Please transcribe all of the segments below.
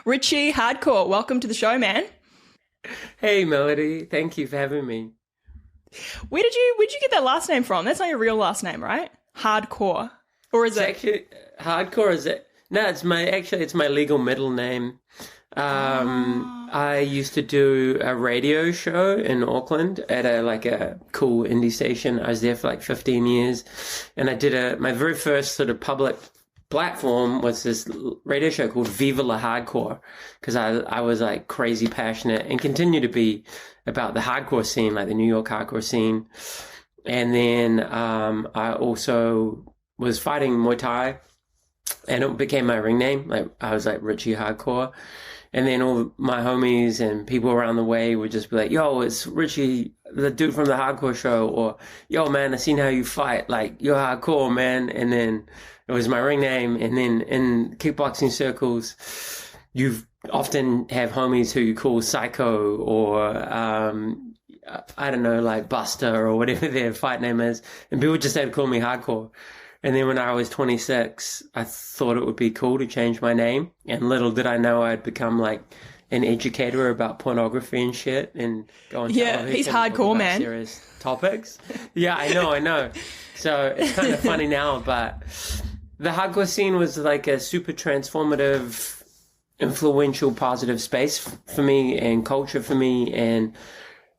Richie Hardcore, welcome to the show, man. Hey, Melody. Thank you for having me. Where'd you get that last name from? That's not your real last name, right? Hardcore. Or is it? Actually, Hardcore is it? No, it's my legal middle name. I used to do a radio show in Auckland at a cool indie station. I was there for like 15 years, and I did my very first sort of public platform was this radio show called Viva La Hardcore, because I was like crazy passionate and continue to be about the hardcore scene, like the New York hardcore scene. And then I also was fighting Muay Thai, and it became my ring name. Like I was like Richie Hardcore. And then all my homies and people around the way would just be like, yo, it's Richie, the dude from the hardcore show. Or, yo, man, I seen how you fight. Like, you're hardcore, man. And then it was my ring name. And then in kickboxing circles, you often have homies who you call Psycho or, I don't know, like Buster or whatever their fight name is. And people just had to call me Hardcore. And then when I was 26, I thought it would be cool to change my name. And little did I know I'd become like an educator about pornography and shit and go on television. Yeah, he's hardcore, man. Serious topics. Yeah, I know. So it's kind of funny now, but the hardcore scene was like a super transformative, influential, positive space for me and culture for me. And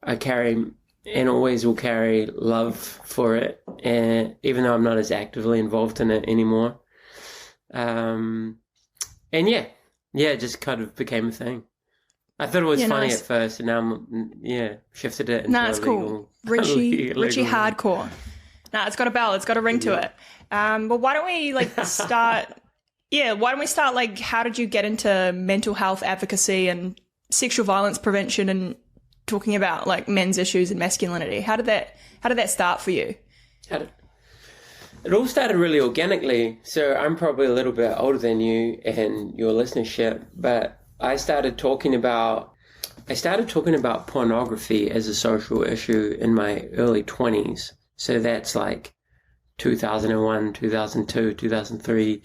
I carry and always will carry love for it, and even though I'm not as actively involved in it anymore. And it just kind of became a thing. I thought it was funny at first, and now I'm shifted it into it's cool. Richie Hardcore. It's got a bell. It's got a ring to it. But why don't we start? Why don't we start? Like, how did you get into mental health advocacy and sexual violence prevention and talking about like men's issues and masculinity? How did that start for you? It all started really organically. So I'm probably a little bit older than you and your listenership, but I started talking about pornography as a social issue in my early 20s. So that's like 2001, 2002, 2003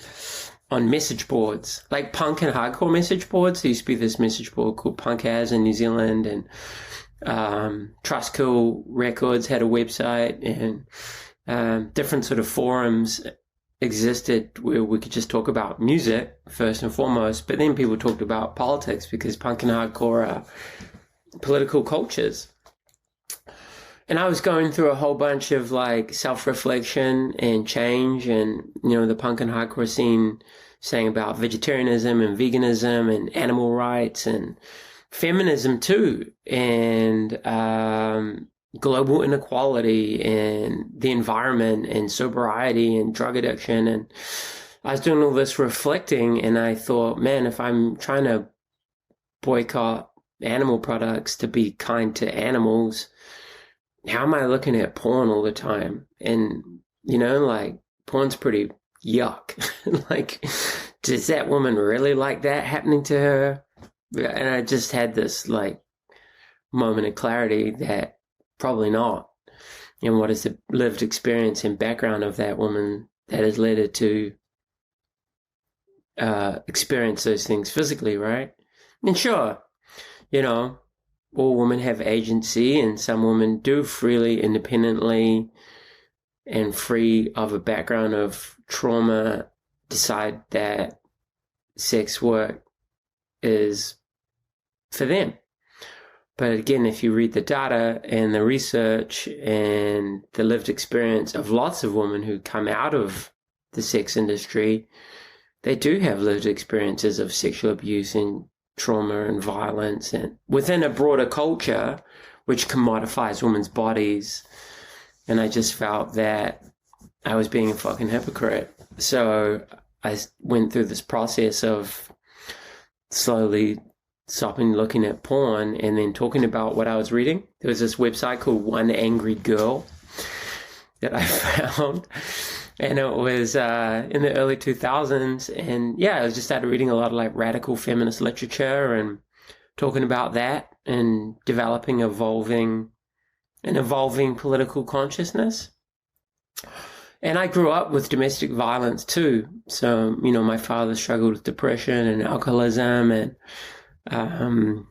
on message boards, like punk and hardcore message boards. There used to be this message board called Punk As in New Zealand, and Trust Cool Records had a website, and different sort of forums existed where we could just talk about music first and foremost, but then people talked about politics because punk and hardcore are political cultures. And I was going through a whole bunch of like self-reflection and change, and the punk and hardcore scene saying about vegetarianism and veganism and animal rights and feminism too, and global inequality and the environment and sobriety and drug addiction. And I was doing all this reflecting, and I thought, man, if I'm trying to boycott animal products to be kind to animals, how am I looking at porn all the time? And, like, porn's pretty yuck. Like, does that woman really like that happening to her? And I just had this, like, moment of clarity that probably not. And what is the lived experience and background of that woman that has led her to experience those things physically, right? And sure, all women have agency, and some women do freely, independently, and free of a background of trauma, decide that sex work is for them. But again, if you read the data and the research and the lived experience of lots of women who come out of the sex industry, they do have lived experiences of sexual abuse and trauma and violence, and within a broader culture which commodifies women's bodies. And I just felt that I was being a fucking hypocrite. So I went through this process of slowly stopping looking at porn and then talking about what I was reading. There was this website called One Angry Girl that I found, and it was in the early 2000s. And I just started reading a lot of like radical feminist literature and talking about that and developing, evolving political consciousness. And I grew up with domestic violence too. So, you know, my father struggled with depression and alcoholism, and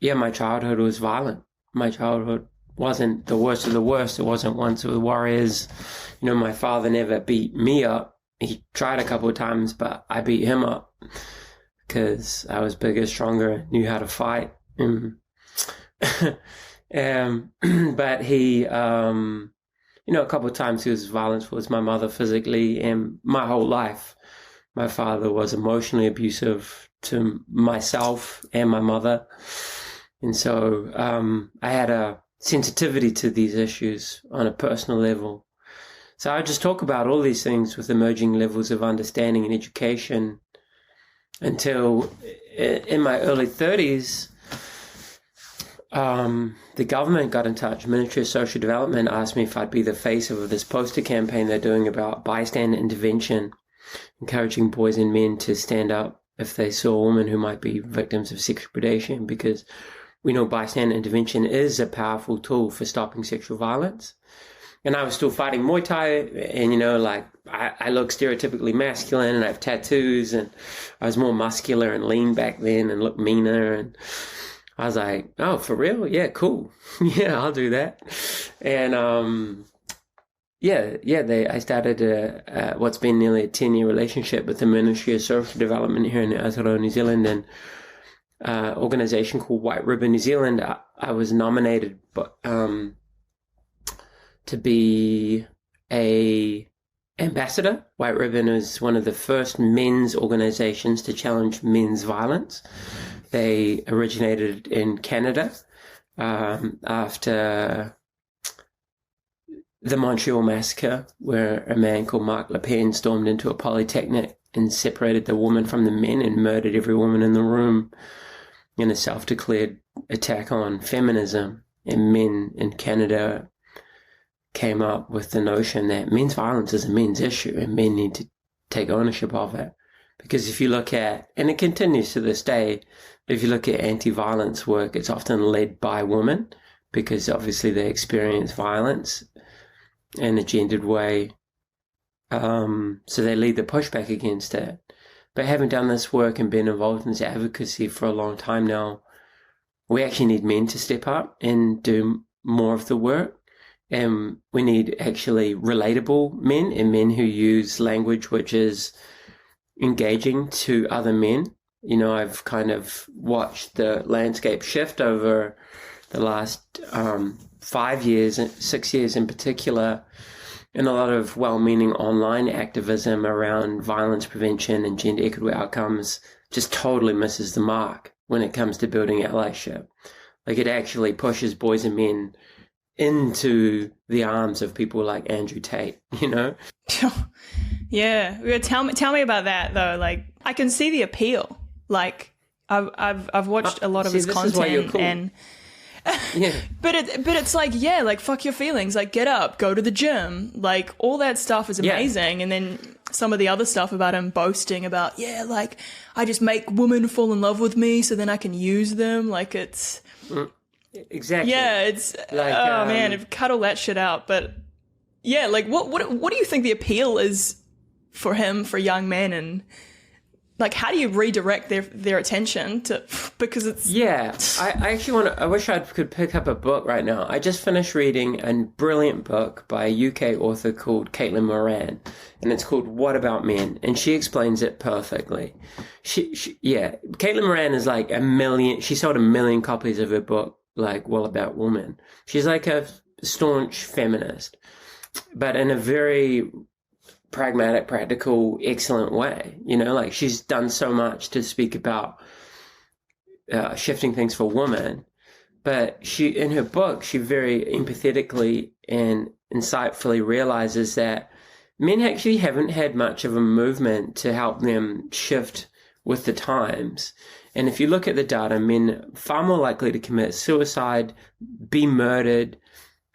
my childhood was violent. My childhood wasn't the worst of the worst. It wasn't Once with Warriors. You know, my father never beat me up. He tried a couple of times, but I beat him up because I was bigger, stronger, knew how to fight. But he, you know, a couple of times he was violent towards my mother physically, and my whole life, my father was emotionally abusive to myself and my mother. And so I had a sensitivity to these issues on a personal level. So I just talk about all these things with emerging levels of understanding and education until in my early 30s, the government got in touch. Ministry of Social Development asked me if I'd be the face of this poster campaign they're doing about bystander intervention, encouraging boys and men to stand up if they saw a woman who might be victims of sexual predation, because we know bystander intervention is a powerful tool for stopping sexual violence. And I was still fighting Muay Thai, and, you know, like, I look stereotypically masculine, and I have tattoos, and I was more muscular and lean back then and looked meaner, and I was like, oh, for real? Yeah, cool. Yeah, I'll do that. And, I started what's been nearly a 10-year relationship with the Ministry of Social Development here in Aotearoa, New Zealand, and organization called White Ribbon New Zealand. I was nominated to be a ambassador. White Ribbon is one of the first men's organizations to challenge men's violence. They originated in Canada after the Montreal Massacre, where a man called Marc Le Pen stormed into a polytechnic and separated the women from the men and murdered every woman in the room in a self-declared attack on feminism. And men in Canada came up with the notion that men's violence is a men's issue and men need to take ownership of it. Because if you look at, and it continues to this day, if you look at anti-violence work, it's often led by women because obviously they experience violence in a gendered way. So they lead the pushback against it. But having done this work and been involved in this advocacy for a long time now, we actually need men to step up and do more of the work. And we need actually relatable men and men who use language which is engaging to other men. You know, I've kind of watched the landscape shift over the last 5 years, 6 years in particular, and a lot of well-meaning online activism around violence prevention and gender equity outcomes just totally misses the mark when it comes to building allyship. Like, it actually pushes boys and men into the arms of people like Andrew Tate, you know? Yeah. Tell me about that though. Like, I can see the appeal. Like, I've watched a lot of his content, cool. And yeah. But it's like, yeah, like, fuck your feelings. Like, get up, go to the gym. Like, all that stuff is amazing. Yeah. And then some of the other stuff about him boasting about, yeah, like, I just make women fall in love with me so then I can use them. Like, it's... Exactly. Yeah, it's like, man, I've cut all that shit out. But yeah, like, what do you think the appeal is for him, for young men, and like, how do you redirect their attention to, because it's... Yeah, I actually I wish I could pick up a book right now. I just finished reading a brilliant book by a UK author called Caitlin Moran, and it's called What About Men? And she explains it perfectly. Caitlin Moran is like she sold 1 million copies of her book, like, What About Women. She's like a staunch feminist, but in a very pragmatic, practical, excellent way. You know, like, she's done so much to speak about shifting things for women, but in her book, she very empathetically and insightfully realizes that men actually haven't had much of a movement to help them shift with the times. And if you look at the data, men are far more likely to commit suicide, be murdered,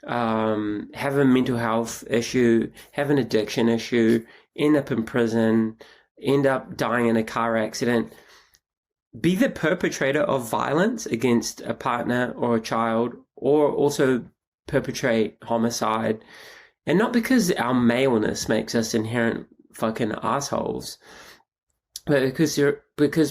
have a mental health issue, have an addiction issue, end up in prison, end up dying in a car accident, be the perpetrator of violence against a partner or a child, or also perpetrate homicide And not because our maleness makes us inherent fucking assholes, but because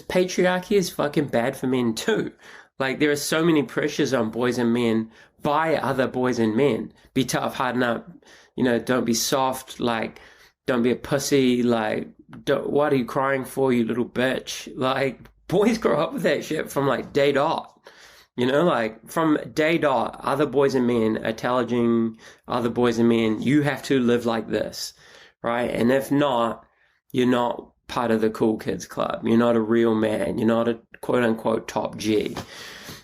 patriarchy is fucking bad for men too. Like, there are so many pressures on boys and men by other boys and men. Be tough, harden up, don't be soft, like, don't be a pussy, like, what are you crying for, you little bitch? Like, boys grow up with that shit from, like, day dot. Like, from day dot, other boys and men are telling other boys and men, you have to live like this, right? And if not, you're not part of the cool kids club. You're not a real man. You're not a quote-unquote top G.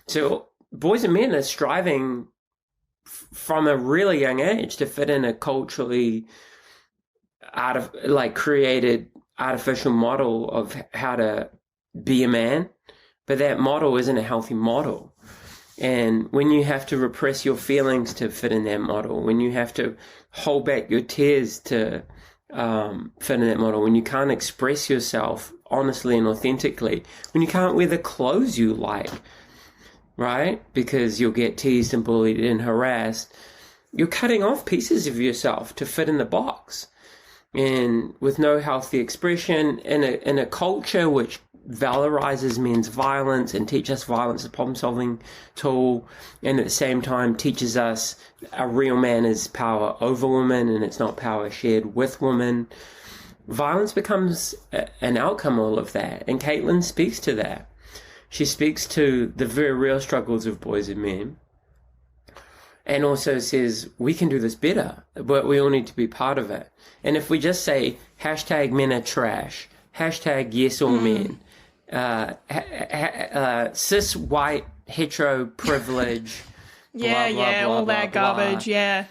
So boys and men are striving from a really young age to fit in a culturally created artificial model of how to be a man, but that model isn't a healthy model. And when you have to repress your feelings to fit in that model, when you have to hold back your tears to fit in that model, when you can't express yourself honestly and authentically, when you can't wear the clothes you like, right? Because you'll get teased and bullied and harassed, you're cutting off pieces of yourself to fit in the box. And with no healthy expression in a culture which valorizes men's violence and teaches us violence as a problem-solving tool, and at the same time teaches us a real man is power over women and it's not power shared with women, violence becomes an outcome of all of that. And Caitlin speaks to that. She speaks to the very real struggles of boys and men, and also says we can do this better, but we all need to be part of it. And if we just say hashtag men are trash, hashtag yes all men, cis white hetero privilege, yeah, blah, blah, yeah, blah, all blah, that blah, garbage, blah. yeah.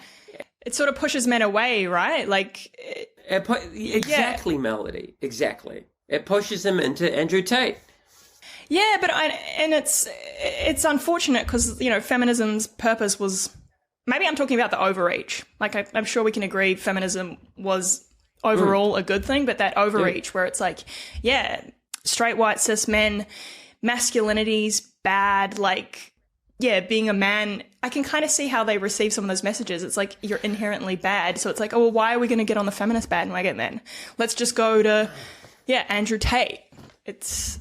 It sort of pushes men away, right? Like, exactly, Melody, exactly. It pushes them into Andrew Tate. Yeah, but it's unfortunate because, feminism's purpose was, maybe I'm talking about the overreach. Like, I'm sure we can agree feminism was overall a good thing, but that overreach where it's like, yeah, straight white cis men, masculinities, bad, like, yeah, being a man, I can kind of see how they receive some of those messages. It's like, you're inherently bad. So it's like, oh, well, why are we going to get on the feminist bandwagon then? Let's just go to, Andrew Tate. It's...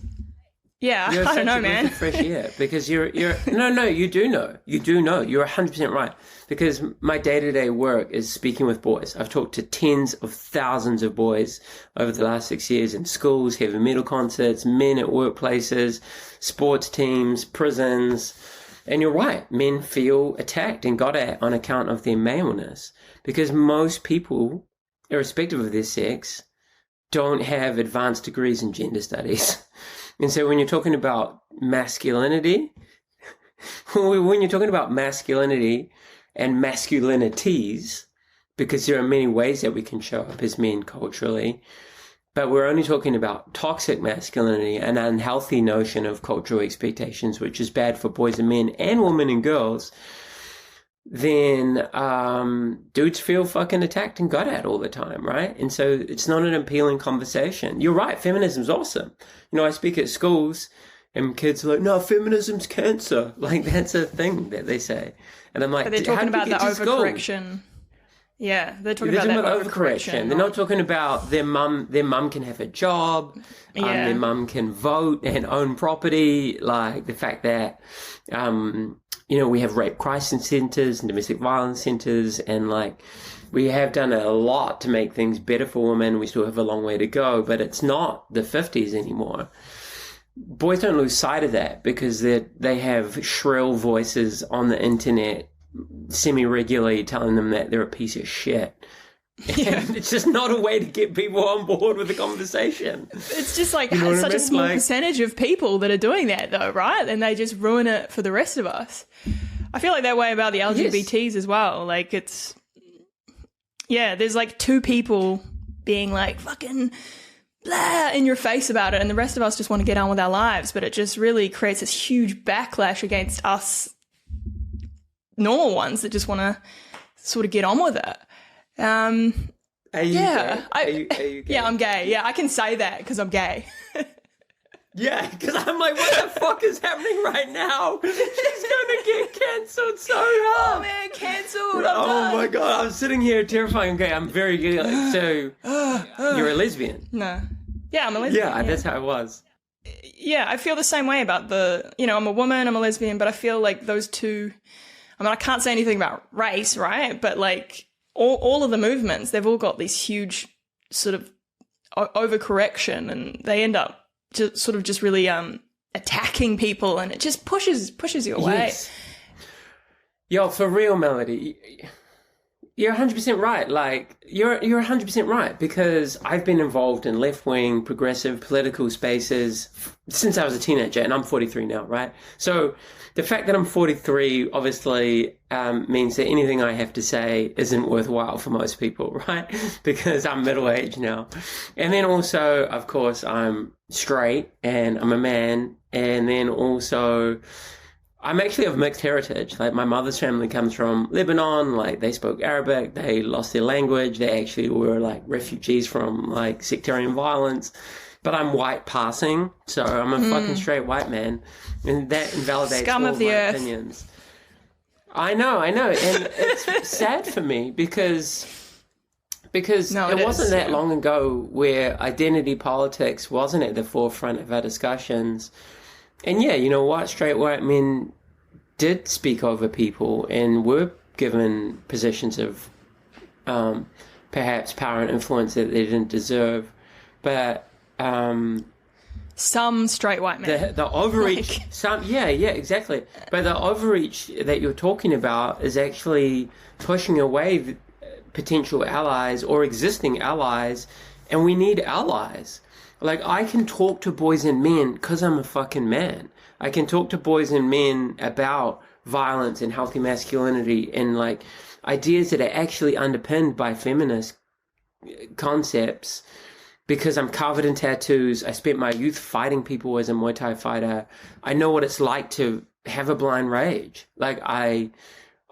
Yeah, I don't know, man. Fresh air, because you're no, you do know. You're 100% right. Because my day-to-day work is speaking with boys. I've talked to tens of thousands of boys over the last 6 years in schools, heavy metal concerts, men at workplaces, sports teams, prisons. And you're right. Men feel attacked and got at on account of their maleness. Because most people, irrespective of their sex, don't have advanced degrees in gender studies. And so when you're talking about masculinity, and masculinities, because there are many ways that we can show up as men culturally, but we're only talking about toxic masculinity, an unhealthy notion of cultural expectations, which is bad for boys and men and women and girls, then dudes feel fucking attacked and got at all the time, right? And so it's not an appealing conversation. You're right, feminism's awesome. I speak at schools and kids are like, no, feminism's cancer. Like, that's a thing that they say. And I'm like, but they're talking about the overcorrection. Yeah, they're talking about that overcorrection. They're not talking about their mum can have a job, their mum can vote and own property, like the fact that we have rape crisis centers and domestic violence centers, and like we have done a lot to make things better for women. We still have a long way to go, but it's not the 50s anymore. Boys don't lose sight of that because they have shrill voices on the internet semi-regularly telling them that they're a piece of shit. Yeah. And it's just not a way to get people on board with the conversation. It's just like such a small percentage of people that are doing that though, right? And they just ruin it for the rest of us. I feel like that way about the LGBTs as well. Like there's like two people being like fucking blah in your face about it, and the rest of us just want to get on with our lives, but it just really creates this huge backlash against us normal ones that just want to sort of get on with it. Are you gay? Are you gay? Yeah, I'm gay. Yeah, I can say that because I'm gay. Yeah, because I'm like, what the fuck is happening right now? She's gonna get cancelled so hard. Oh man, cancelled. Oh my god, I'm sitting here terrifying. Okay, I'm very good. So, you're a lesbian? No. Yeah, I'm a lesbian. Yeah, that's how it was. Yeah, I feel the same way about I'm a woman, I'm a lesbian, but I feel like those two, I mean, I can't say anything about race, right? But like all of the movements, they've all got these huge sort of overcorrection, and they end up just really attacking people, and it just pushes you away. Yes. Yo, for real, Melody, you're 100% right. Like, you're 100% right, because I've been involved in left-wing, progressive political spaces since I was a teenager, and I'm 43 now, right? So the fact that I'm 43 obviously means that anything I have to say isn't worthwhile for most people, right? Because I'm middle-aged now. And then also, of course, I'm straight and I'm a man. And then also, I'm actually of mixed heritage. Like, my mother's family comes from Lebanon. Like, they spoke Arabic. They lost their language. They actually were like refugees from like sectarian violence. But I'm white passing, so I'm a fucking straight white man, and that invalidates Scum all of the my earth. opinions. I know, and it's sad for me because it wasn't that long ago where identity politics wasn't at the forefront of our discussions. And yeah, you know what, straight white men did speak over people and were given positions of perhaps power and influence that they didn't deserve, but some straight white men. The overreach, exactly. But the overreach that you're talking about is actually pushing away potential allies or existing allies, and we need allies. Like, I can talk to boys and men because I'm a fucking man. I can talk to boys and men about violence and healthy masculinity and like ideas that are actually underpinned by feminist concepts, because I'm covered in tattoos. I spent my youth fighting people as a Muay Thai fighter. I know what it's like to have a blind rage. Like, I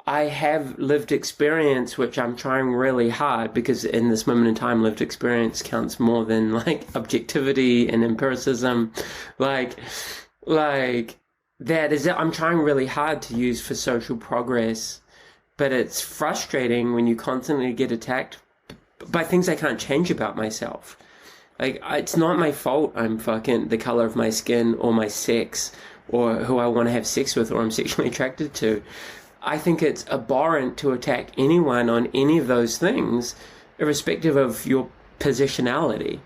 have lived experience, which I'm trying really hard, because in this moment in time, lived experience counts more than like objectivity and empiricism. Like that is, I'm trying really hard to use for social progress, but it's frustrating when you constantly get attacked by things I can't change about myself. Like, it's not my fault I'm fucking the color of my skin or my sex or who I want to have sex with or I'm sexually attracted to. I think it's abhorrent to attack anyone on any of those things, irrespective of your positionality.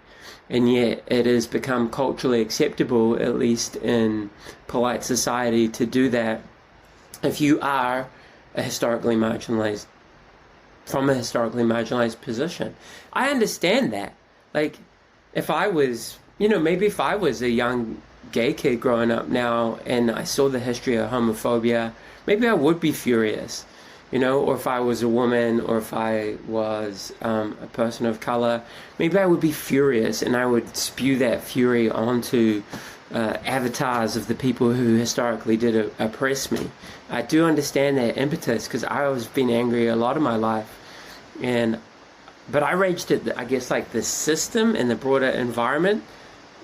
And yet it has become culturally acceptable, at least in polite society, to do that if you are a historically marginalized, from a historically marginalized position. I understand that. Like, if I was, maybe if I was a young gay kid growing up now and I saw the history of homophobia, maybe I would be furious, or if I was a woman or if I was a person of color, maybe I would be furious and I would spew that fury onto avatars of the people who historically did oppress me. I do understand that impetus because I was been angry a lot of my life, but I raged at, I guess, like the system and the broader environment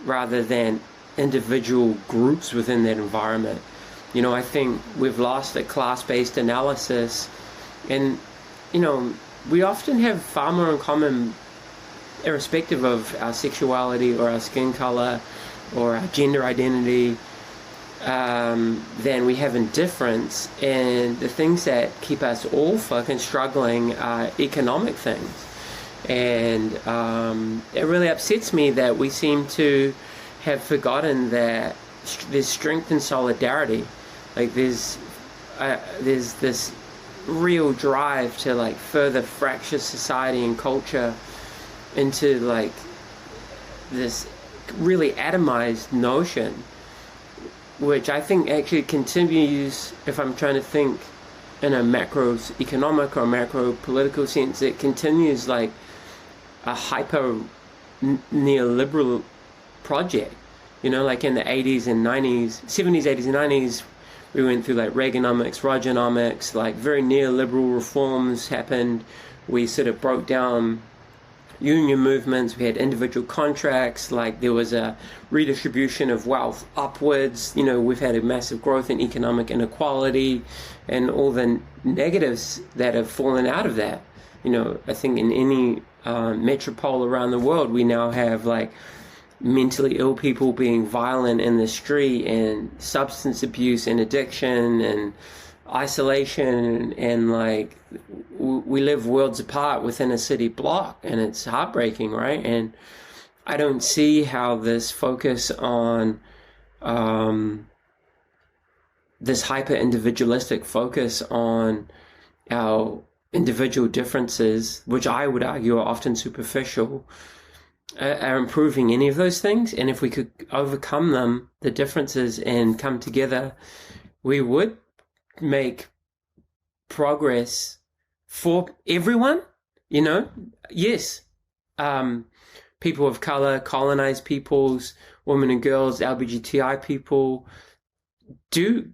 rather than individual groups within that environment. I think we've lost a class-based analysis, and, we often have far more in common, irrespective of our sexuality or our skin color or our gender identity, than we have in difference. And the things that keep us all fucking struggling are economic things. And it really upsets me that we seem to have forgotten that there's strength in solidarity. Like, there's this real drive to like further fracture society and culture into like this really atomized notion, which I think actually continues, if I'm trying to think in a macroeconomic or macro political sense, it continues like a hyper neoliberal project. Like in the 80s and 90s, 70s, 80s and 90s, we went through like Reaganomics, Rogernomics, like very neoliberal reforms happened. We sort of broke down union movements, we had individual contracts, like there was a redistribution of wealth upwards. You know, we've had a massive growth in economic inequality and all the negatives that have fallen out of that. You know, I think in any metropole around the world, we now have like mentally ill people being violent in the street, and substance abuse and addiction and isolation, and like we live worlds apart within a city block, and it's heartbreaking, right? And I don't see how this focus on this hyper individualistic focus on our individual differences, which I would argue are often superficial, are improving any of those things. And if we could overcome them, the differences, and come together, we would make progress for everyone, you know? Yes. People of color, colonized peoples, women and girls, LGBTI people do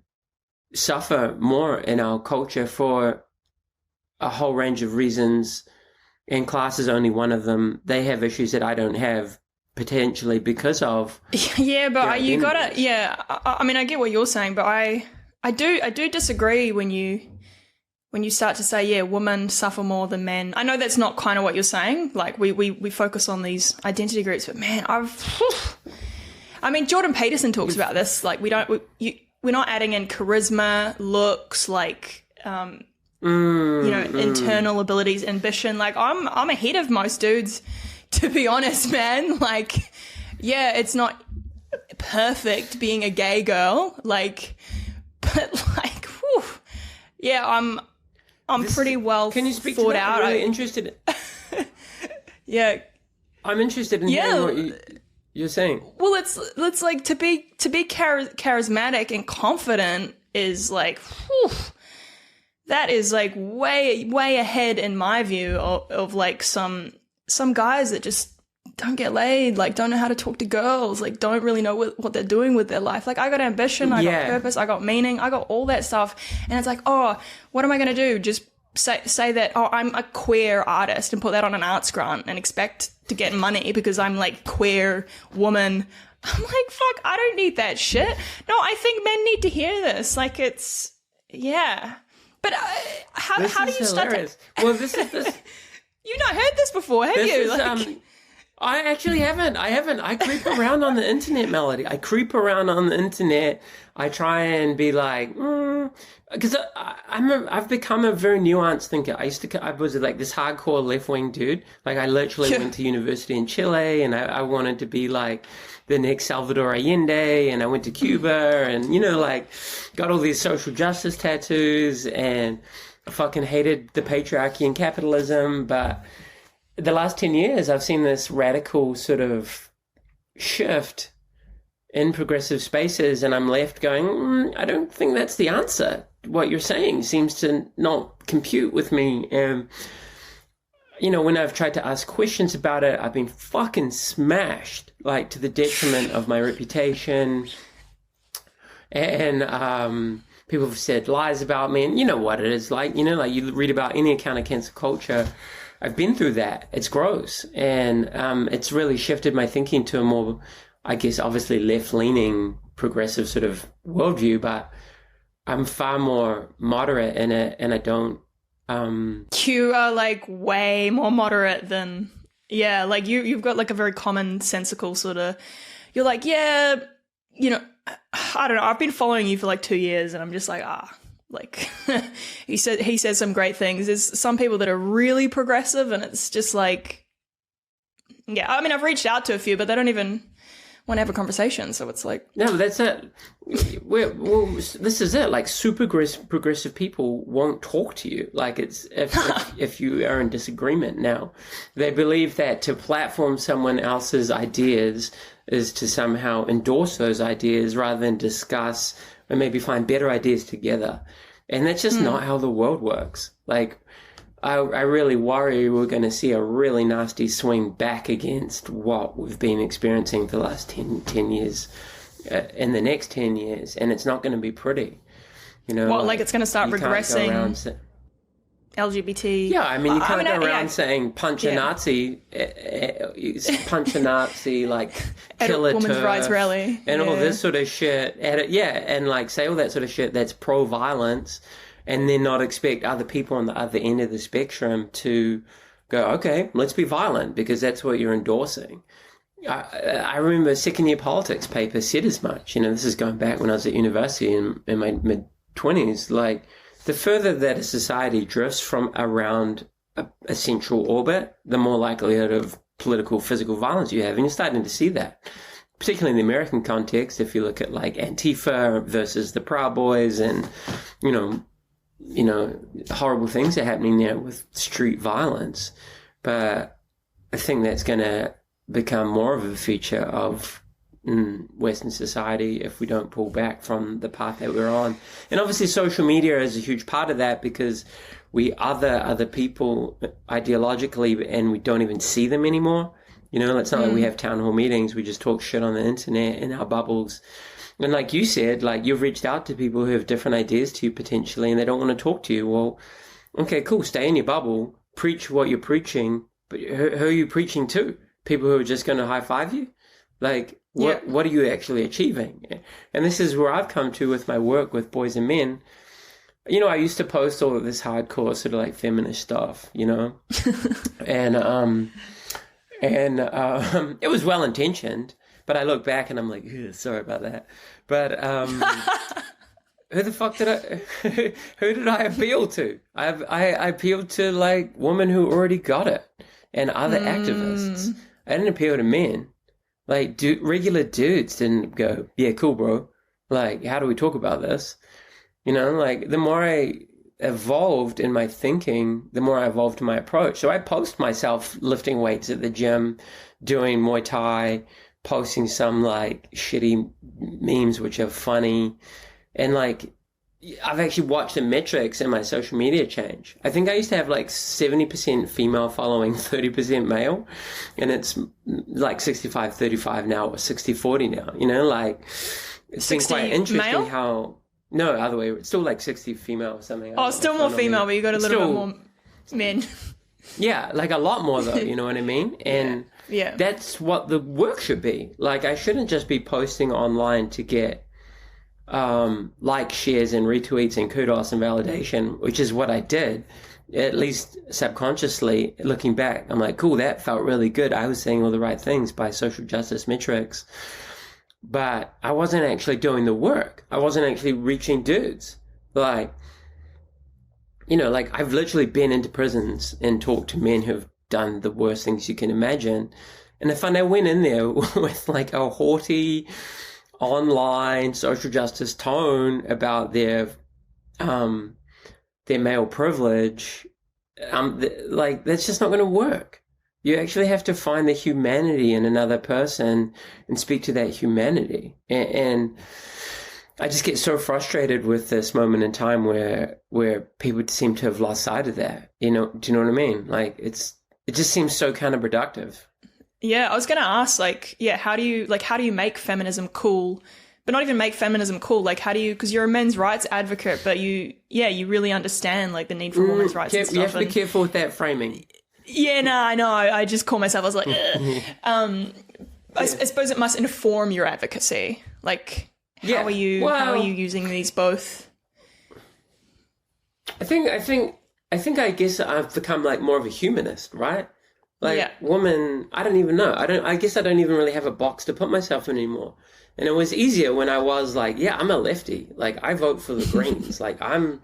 suffer more in our culture for a whole range of reasons, and class is only one of them. They have issues that I don't have, potentially because of. Yeah, but you gotta. Yeah, I mean, I get what you're saying, but I do disagree when you start to say, yeah, women suffer more than men. I know that's not kind of what you're saying. Like we focus on these identity groups, but man, I mean, Jordan Peterson talks about this. Like we're not adding in charisma, looks, like. You know, internal abilities, ambition. Like I'm ahead of most dudes, to be honest, man. Like, yeah, it's not perfect being a gay girl, like, but like, whew, yeah, I'm pretty well can you speak thought to that? out. I'm really interested. Yeah, I'm interested in hearing what you're saying. Well, it's like to be charismatic and confident is like, whew, that is like way ahead in my view of like some guys that just don't get laid, like don't know how to talk to girls, like don't really know what they're doing with their life. Like I got ambition, I got purpose, I got meaning, I got all that stuff. And it's like, oh, what am I going to do? Just say that, oh, I'm a queer artist and put that on an arts grant and expect to get money because I'm like queer woman. I'm like, fuck, I don't need that shit. No, I think men need to hear this. Like it's, yeah. But how do you start to... Well, this is... You've not heard this before, have you? I actually haven't. I creep around on the internet, Melody. I creep around on the internet. I try and be like... Because I've become a very nuanced thinker. I was like this hardcore left-wing dude. Like I literally went to university in Chile, and I wanted to be like the next Salvador Allende, and I went to Cuba, and you know, like got all these social justice tattoos, and I fucking hated the patriarchy and capitalism. But the last 10 years, I've seen this radical sort of shift in progressive spaces, and I'm left going, I don't think that's the answer. What you're saying seems to not compute with me. And, you know, when I've tried to ask questions about it, I've been fucking smashed, like to the detriment of my reputation. And people have said lies about me, and you know what it is like. You know, like you read about any account of cancel culture. I've been through that. It's gross. And it's really shifted my thinking to a more, I guess, obviously left-leaning, progressive sort of worldview, but I'm far more moderate in it, and I don't... You are, like, way more moderate than... Yeah, like, you've got, like, a very commonsensical sort of... You're like, yeah, you know, I don't know, I've been following you for, like, 2 years, and I'm just like, like, he says some great things. There's some people that are really progressive, and it's just like... Yeah, I mean, I've reached out to a few, but they don't even... want to have a conversation, so it's like... No, that's it. Well, this is it. Like, super progressive people won't talk to you. Like, it's if you are in disagreement now. They believe that to platform someone else's ideas is to somehow endorse those ideas rather than discuss or maybe find better ideas together. And that's just not how the world works. Like... I really worry we're going to see a really nasty swing back against what we've been experiencing for the last 10 years, in the next 10 years, and it's not going to be pretty. You know, well, like it's going to start regressing LGBT. Yeah, I mean, you can't go around yeah. saying punch a Nazi, like kill a women's turf, rights rally, and all this sort of shit. And like say all that sort of shit that's pro-violence, and then not expect other people on the other end of the spectrum to go, okay, let's be violent because that's what you're endorsing. I remember a second-year politics paper said as much. You know, this is going back when I was at university in my mid-20s, like, the further that a society drifts from around a central orbit, the more likelihood of political, physical violence you have. And you're starting to see that, particularly in the American context. If you look at like Antifa versus the Proud Boys, and, you know, horrible things are happening there with street violence. But I think that's going to become more of a feature of Western society if we don't pull back from the path that we're on. And obviously social media is a huge part of that, because we other people ideologically and we don't even see them anymore. You know, it's not like we have town hall meetings, we just talk shit on the internet in our bubbles. And like you said, like, you've reached out to people who have different ideas to you potentially, and they don't want to talk to you. Well, okay, cool, stay in your bubble, preach what you're preaching, but who are you preaching to? People who are just going to high five you? Like, what are you actually achieving? And this is where I've come to with my work with boys and men. You know, I used to post all of this hardcore sort of like feminist stuff, you know, and it was well intentioned, but I look back and I'm like, sorry about that. But who the fuck did who did I appeal to? I appealed to like women who already got it and other activists. I didn't appeal to men. Like, regular dudes didn't go, yeah, cool, bro. Like, how do we talk about this? You know, like, the more I evolved in my thinking, the more I evolved in my approach. So I post myself lifting weights at the gym, doing Muay Thai, posting some, like, shitty memes which are funny. And, like, I've actually watched the metrics in my social media change. I think I used to have like 70% female following, 30% male. And it's like 65-35 now, or 60-40 now. You know, like, it's been quite interesting male? How... No, other way. It's still like 60 female or something. Oh, still more female, but you got a little bit more men. Yeah, like a lot more though, you know what I mean? And that's what the work should be. Like, I shouldn't just be posting online to get like shares and retweets and kudos and validation, which is what I did, at least subconsciously. Looking back, I'm like, cool, that felt really good. I was saying all the right things by social justice metrics, but I wasn't actually doing the work. I wasn't actually reaching dudes. Like, you know, like, I've literally been into prisons and talked to men who've done the worst things you can imagine. And if I went in there with like a haughty online social justice tone about their male privilege, like, that's just not going to work. You actually have to find the humanity in another person and speak to that humanity. And I just get so frustrated with this moment in time where people seem to have lost sight of that. You know, do you know what I mean? Like, it just seems so counterproductive. Yeah, I was going to ask, like, how do you make feminism cool, but not even make feminism cool? Like, how do you, because you're a men's rights advocate, but you really understand, like, the need for women's rights and stuff. You have to be careful with that framing. Yeah, no, I know. I just call myself, I was like, I suppose it must inform your advocacy. Like, how are you using these both? I guess I've become like more of a humanist, right? Like, woman, I don't even know. I guess I don't even really have a box to put myself in anymore. And it was easier when I was like, I'm a lefty. Like, I vote for the Greens. Like, I'm,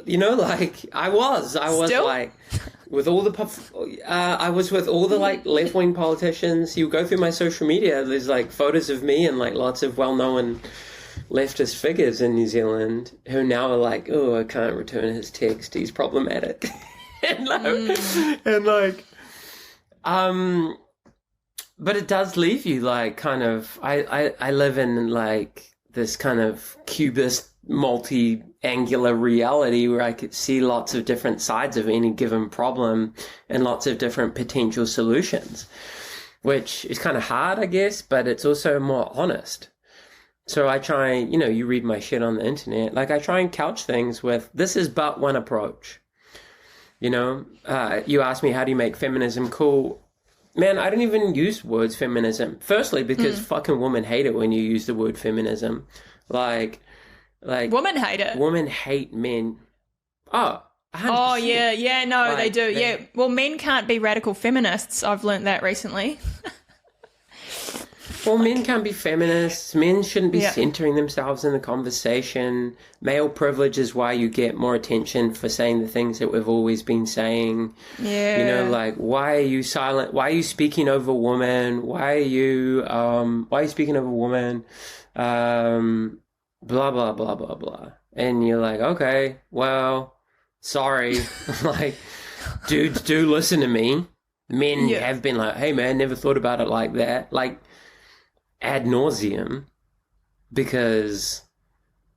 you know, like, I was Still? like, with all the, I was with all the, like, left-wing politicians. You go through my social media, there's, like, photos of me and, like, lots of well-known leftist figures in New Zealand who now are like, oh, I can't return his text. He's problematic. But it does leave you like kind of, I live in like this kind of cubist multi-angular reality where I could see lots of different sides of any given problem and lots of different potential solutions, which is kind of hard, I guess, but it's also more honest. So I try, you know, you read my shit on the internet, like I try and couch things with, this is but one approach. You know, you asked me, how do you make feminism cool? Man, I don't even use words feminism. Firstly, because fucking women hate it when you use the word feminism. Like women hate it. Women hate men. Oh, 100%. Oh, yeah, no, they do. Yeah. Well, men can't be radical feminists. I've learned that recently. Well, men can't be feminists. Men shouldn't be centering themselves in the conversation. Male privilege is why you get more attention for saying the things that we've always been saying. Yeah. You know, like, why are you silent? Why are you speaking over women? Why are you speaking over women? Blah, blah, blah, blah, blah. And you're like, okay, well, sorry. Like, dudes do listen to me. Men have been like, hey, man, never thought about it like that. Like, ad nauseum, because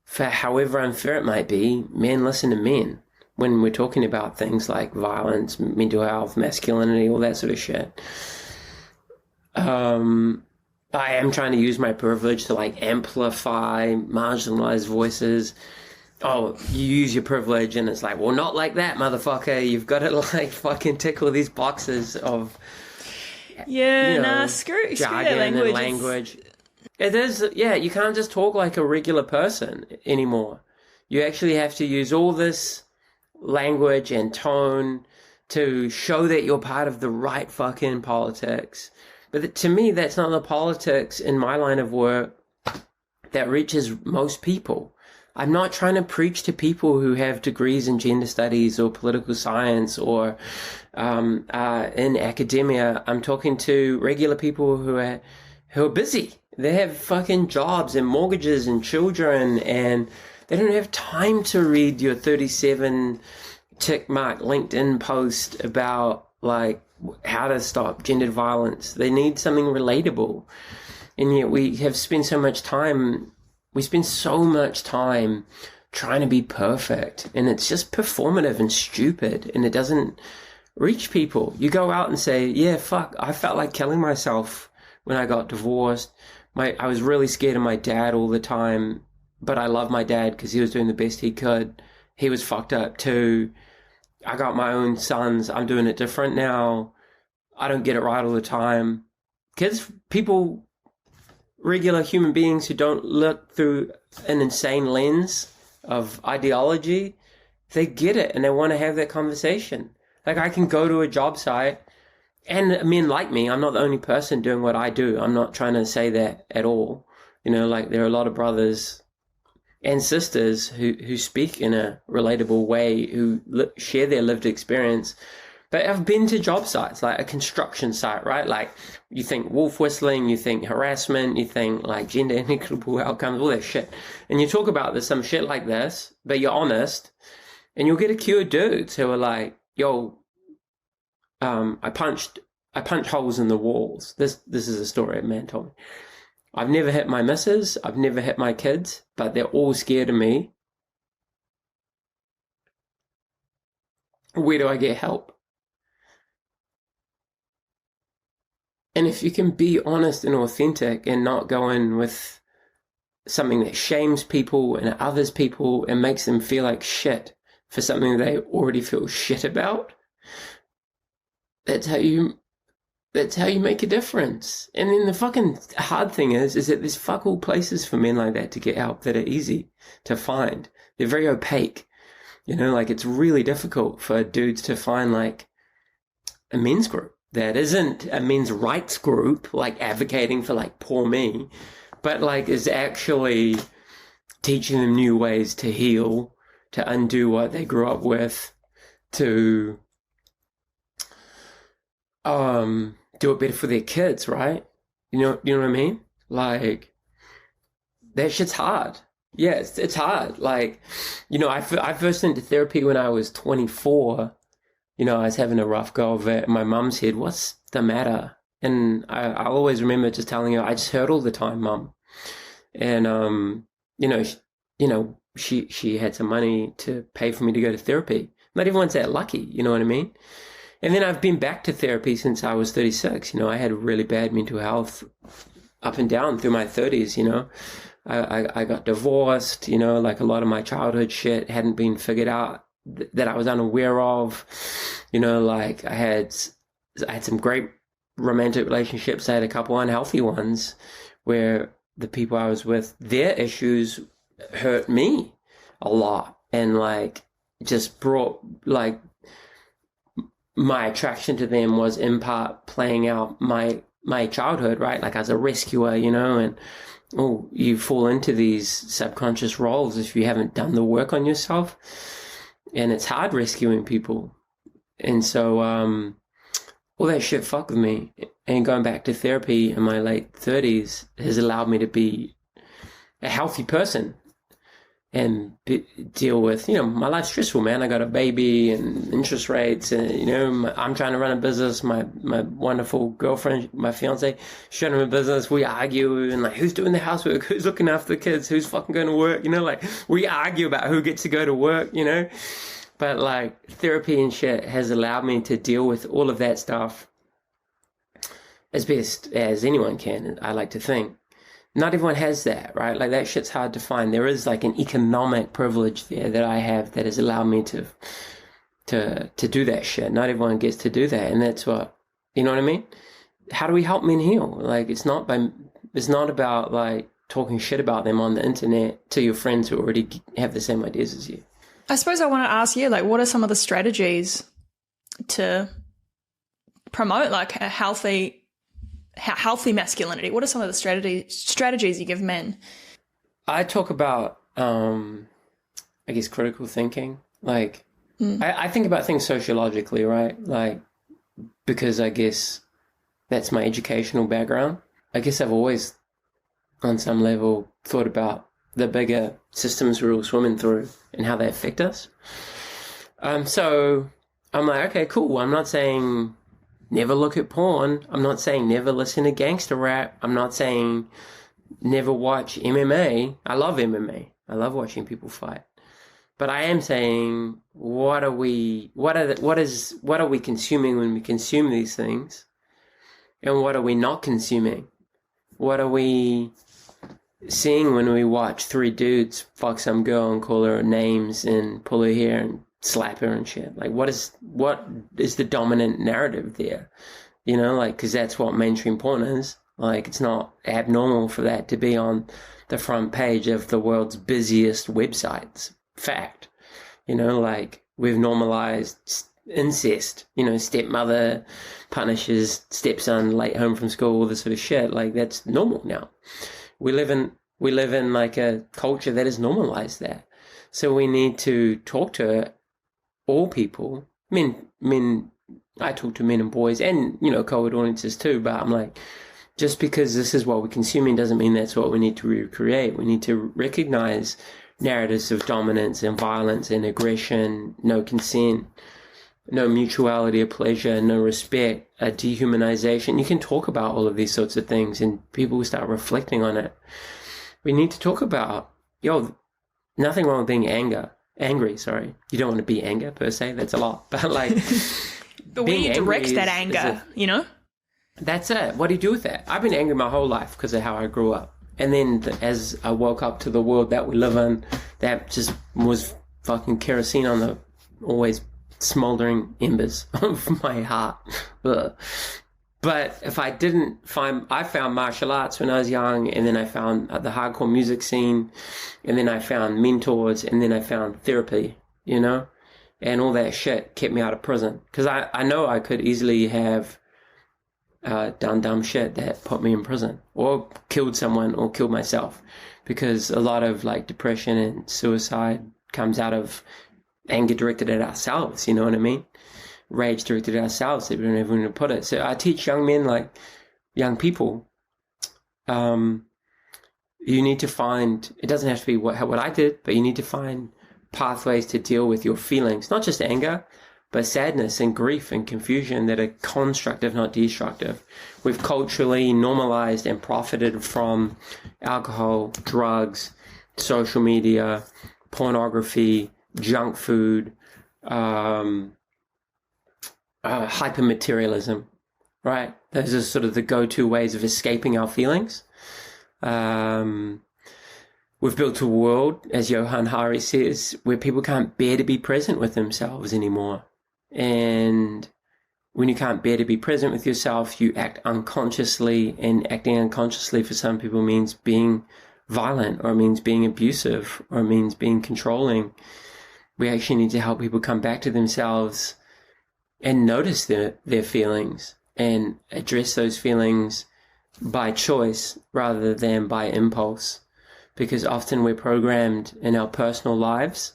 for however unfair it might be, men listen to men when we're talking about things like violence, mental health, masculinity, all that sort of shit. I am trying to use my privilege to like amplify marginalized voices. Oh, you use your privilege and it's like, well, not like that, motherfucker. You've got to like fucking tick all these boxes of screw jargon that and language. It is, you can't just talk like a regular person anymore. You actually have to use all this language and tone to show that you're part of the right fucking politics. But to me, that's not the politics in my line of work that reaches most people. I'm not trying to preach to people who have degrees in gender studies or political science or in academia. I'm talking to regular people who are busy. They have fucking jobs and mortgages and children, and they don't have time to read your 37 tick mark LinkedIn post about like how to stop gendered violence. They need something relatable. And yet we spend so much time trying to be perfect, and it's just performative and stupid, and it doesn't reach people. You go out and say, yeah, fuck, I felt like killing myself when I got divorced. I was really scared of my dad all the time, but I love my dad because he was doing the best he could. He was fucked up too. I got my own sons. I'm doing it different now. I don't get it right all the time. Kids, people, regular human beings who don't look through an insane lens of ideology, they get it and they want to have that conversation. Like, I can go to a job site, and men like me, I'm not the only person doing what I do. I'm not trying to say that at all. You know, like, there are a lot of brothers and sisters who speak in a relatable way, who share their lived experience. But I've been to job sites, like a construction site, right? Like, you think wolf whistling, you think harassment, you think like gender inequitable outcomes, all that shit. And you talk about some shit like this, but you're honest, and you'll get a queue of dudes who are like, yo, I punched holes in the walls. This is a story a man told me. I've never hit my missus, I've never hit my kids, but they're all scared of me. Where do I get help? And if you can be honest and authentic and not go in with something that shames people and others people and makes them feel like shit for something they already feel shit about, that's how you make a difference. And then the fucking hard thing is that there's fuck all places for men like that to get help that are easy to find. They're very opaque. You know, like, it's really difficult for dudes to find like a men's group that isn't a men's rights group, like advocating for like poor me, but like is actually teaching them new ways to heal, to undo what they grew up with, to do it better for their kids, right? You know what I mean? Like, that shit's hard. Yeah, it's hard. Like, you know, I first went to therapy when I was 24. You know, I was having a rough go of it. And my mum said, what's the matter? And I always remember just telling her, I just hurt all the time, Mum. And, she had some money to pay for me to go to therapy. Not everyone's that lucky, you know what I mean? And then I've been back to therapy since I was 36. You know, I had really bad mental health up and down through my 30s, you know. I got divorced, you know, like a lot of my childhood shit hadn't been figured out that I was unaware of. You know, like I had some great romantic relationships. I had a couple unhealthy ones where the people I was with, their issues hurt me a lot, and like just brought like my attraction to them was in part playing out my childhood, right? Like as a rescuer, you know, and you fall into these subconscious roles if you haven't done the work on yourself, and it's hard rescuing people. And so all that shit fucked with me, and going back to therapy in my late 30s has allowed me to be a healthy person and deal with, you know, my life's stressful, man. I got a baby and interest rates, and, you know, I'm trying to run a business. My wonderful girlfriend, my fiance, she's trying to run a business. We argue, and like, who's doing the housework? Who's looking after the kids? Who's fucking going to work? You know, like, we argue about who gets to go to work, you know? But like, therapy and shit has allowed me to deal with all of that stuff as best as anyone can, I like to think. Not everyone has that, right? Like, that shit's hard to find. There is like an economic privilege there that I have that has allowed me to do that shit. Not everyone gets to do that, and that's what, you know what I mean? How do we help men heal? Like, it's not about like talking shit about them on the internet to your friends who already have the same ideas as you. I suppose I want to ask you, like, what are some of the strategies to promote like a healthy masculinity? What are some of the strategies you give men? I talk about, I guess, critical thinking. Like, I think about things sociologically, right? Like, because I guess that's my educational background. I guess I've always, on some level, thought about the bigger systems we're all swimming through and how they affect us. So I'm like, okay, cool. I'm not saying never look at porn. I'm not saying never listen to gangster rap. I'm not saying never watch MMA. I love MMA. I love watching people fight. But I am saying, what are we consuming when we consume these things? And what are we not consuming? What are we seeing when we watch three dudes fuck some girl and call her names and pull her hair and slap her and shit? Like, what is the dominant narrative there? You know, like, because that's what mainstream porn is. Like, it's not abnormal for that to be on the front page of the world's busiest websites. Fact. You know, like, we've normalized incest. You know, stepmother punishes stepson late home from school, all this sort of shit. Like, that's normal now. We live in like a culture that has normalized that. So we need to talk to all people, men. I talk to men and boys, and, you know, co-ed audiences too. But I'm like, just because this is what we're consuming doesn't mean that's what we need to recreate. We need to recognize narratives of dominance and violence and aggression, no consent, no mutuality of pleasure, no respect, a dehumanization. You can talk about all of these sorts of things, and people will start reflecting on it. We need to talk about, nothing wrong with being angry. Sorry, you don't want to be anger per se. That's a lot, but like, but we direct that anger. You know, that's it. What do you do with that? I've been angry my whole life because of how I grew up, and then as I woke up to the world that we live in, that just was fucking kerosene on the always smoldering embers of my heart. Ugh. But if I found martial arts when I was young, and then I found the hardcore music scene, and then I found mentors, and then I found therapy, you know, and all that shit kept me out of prison. Because I know I could easily have done dumb shit that put me in prison, or killed someone, or killed myself, because a lot of like depression and suicide comes out of anger directed at ourselves, you know what I mean? Rage directed at ourselves, that we don't ever want to put it. So I teach young men, like young people, you need to find, it doesn't have to be what I did, but you need to find pathways to deal with your feelings, not just anger, but sadness and grief and confusion that are constructive, not destructive. We've culturally normalized and profited from alcohol, drugs, social media, pornography, junk food, hypermaterialism, right? Those are sort of the go-to ways of escaping our feelings. We we've built a world, as Johann Hari says, where people can't bear to be present with themselves anymore. And when you can't bear to be present with yourself, you act unconsciously, and acting unconsciously for some people means being violent, or it means being abusive, or it means being controlling. We actually need to help people come back to themselves and notice their feelings and address those feelings by choice rather than by impulse. Because often we're programmed in our personal lives,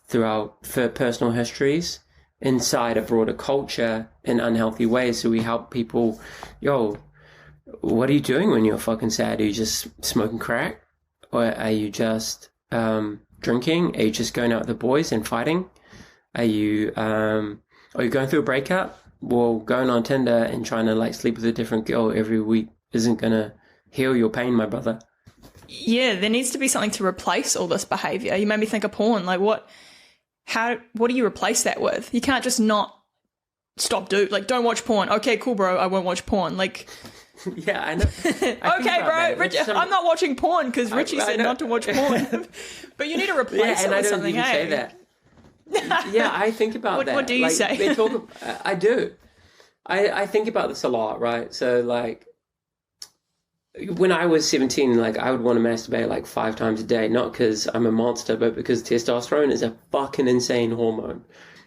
through our personal histories, inside a broader culture in unhealthy ways. So we help people, what are you doing when you're fucking sad? Are you just smoking crack? Or are you just drinking? Are you just going out with the boys and fighting? Are you going through a breakup? Well, going on Tinder and trying to like sleep with a different girl every week isn't gonna heal your pain, my brother. Yeah, there needs to be something to replace all this behavior. You made me think of porn. Like what do you replace that with? You can't just not don't watch porn. Okay, cool, bro, I won't watch porn. Like, yeah, I know. Okay, bro, Richie, I'm not watching porn because Richie said not to watch porn. But you need to replace it with something. Say that. Yeah, I think about that. What do you say? They talk. I do. I think about this a lot, right? So, like, when I was 17, like, I would want to masturbate like 5 times a day, not because I'm a monster, but because testosterone is a fucking insane hormone.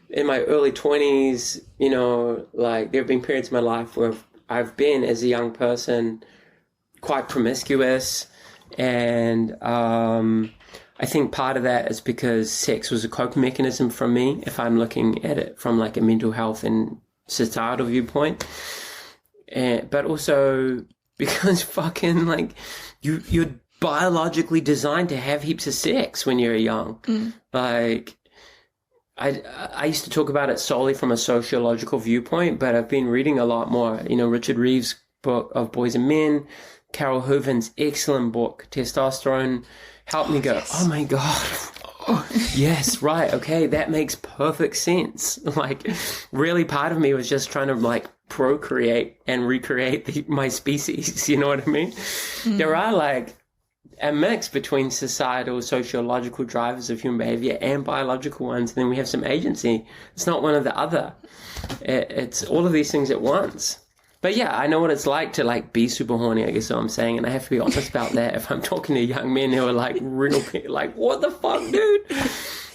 In my early 20s, like, there have been periods in my life where I've been, as a young person, quite promiscuous, and I think part of that is because sex was a coping mechanism for me, if I'm looking at it from like a mental health and societal viewpoint, but also because fucking like you're biologically designed to have heaps of sex when you're young. Like, I used to talk about it solely from a sociological viewpoint, but I've been reading a lot more. Richard Reeves' book of Boys and Men, Carol Hooven's excellent book, Testosterone, helped me go, yes. Oh my God. Oh, yes, right. Okay, that makes perfect sense. Like, really part of me was just trying to like procreate and recreate my species. You know what I mean? There are like a mix between societal, sociological drivers of human behavior and biological ones. And then we have some agency. It's not one or the other. It's all of these things at once. But yeah, I know what it's like to like be super horny, I guess is what I'm saying. And I have to be honest about that if I'm talking to young men who are like real, like, what the fuck, dude?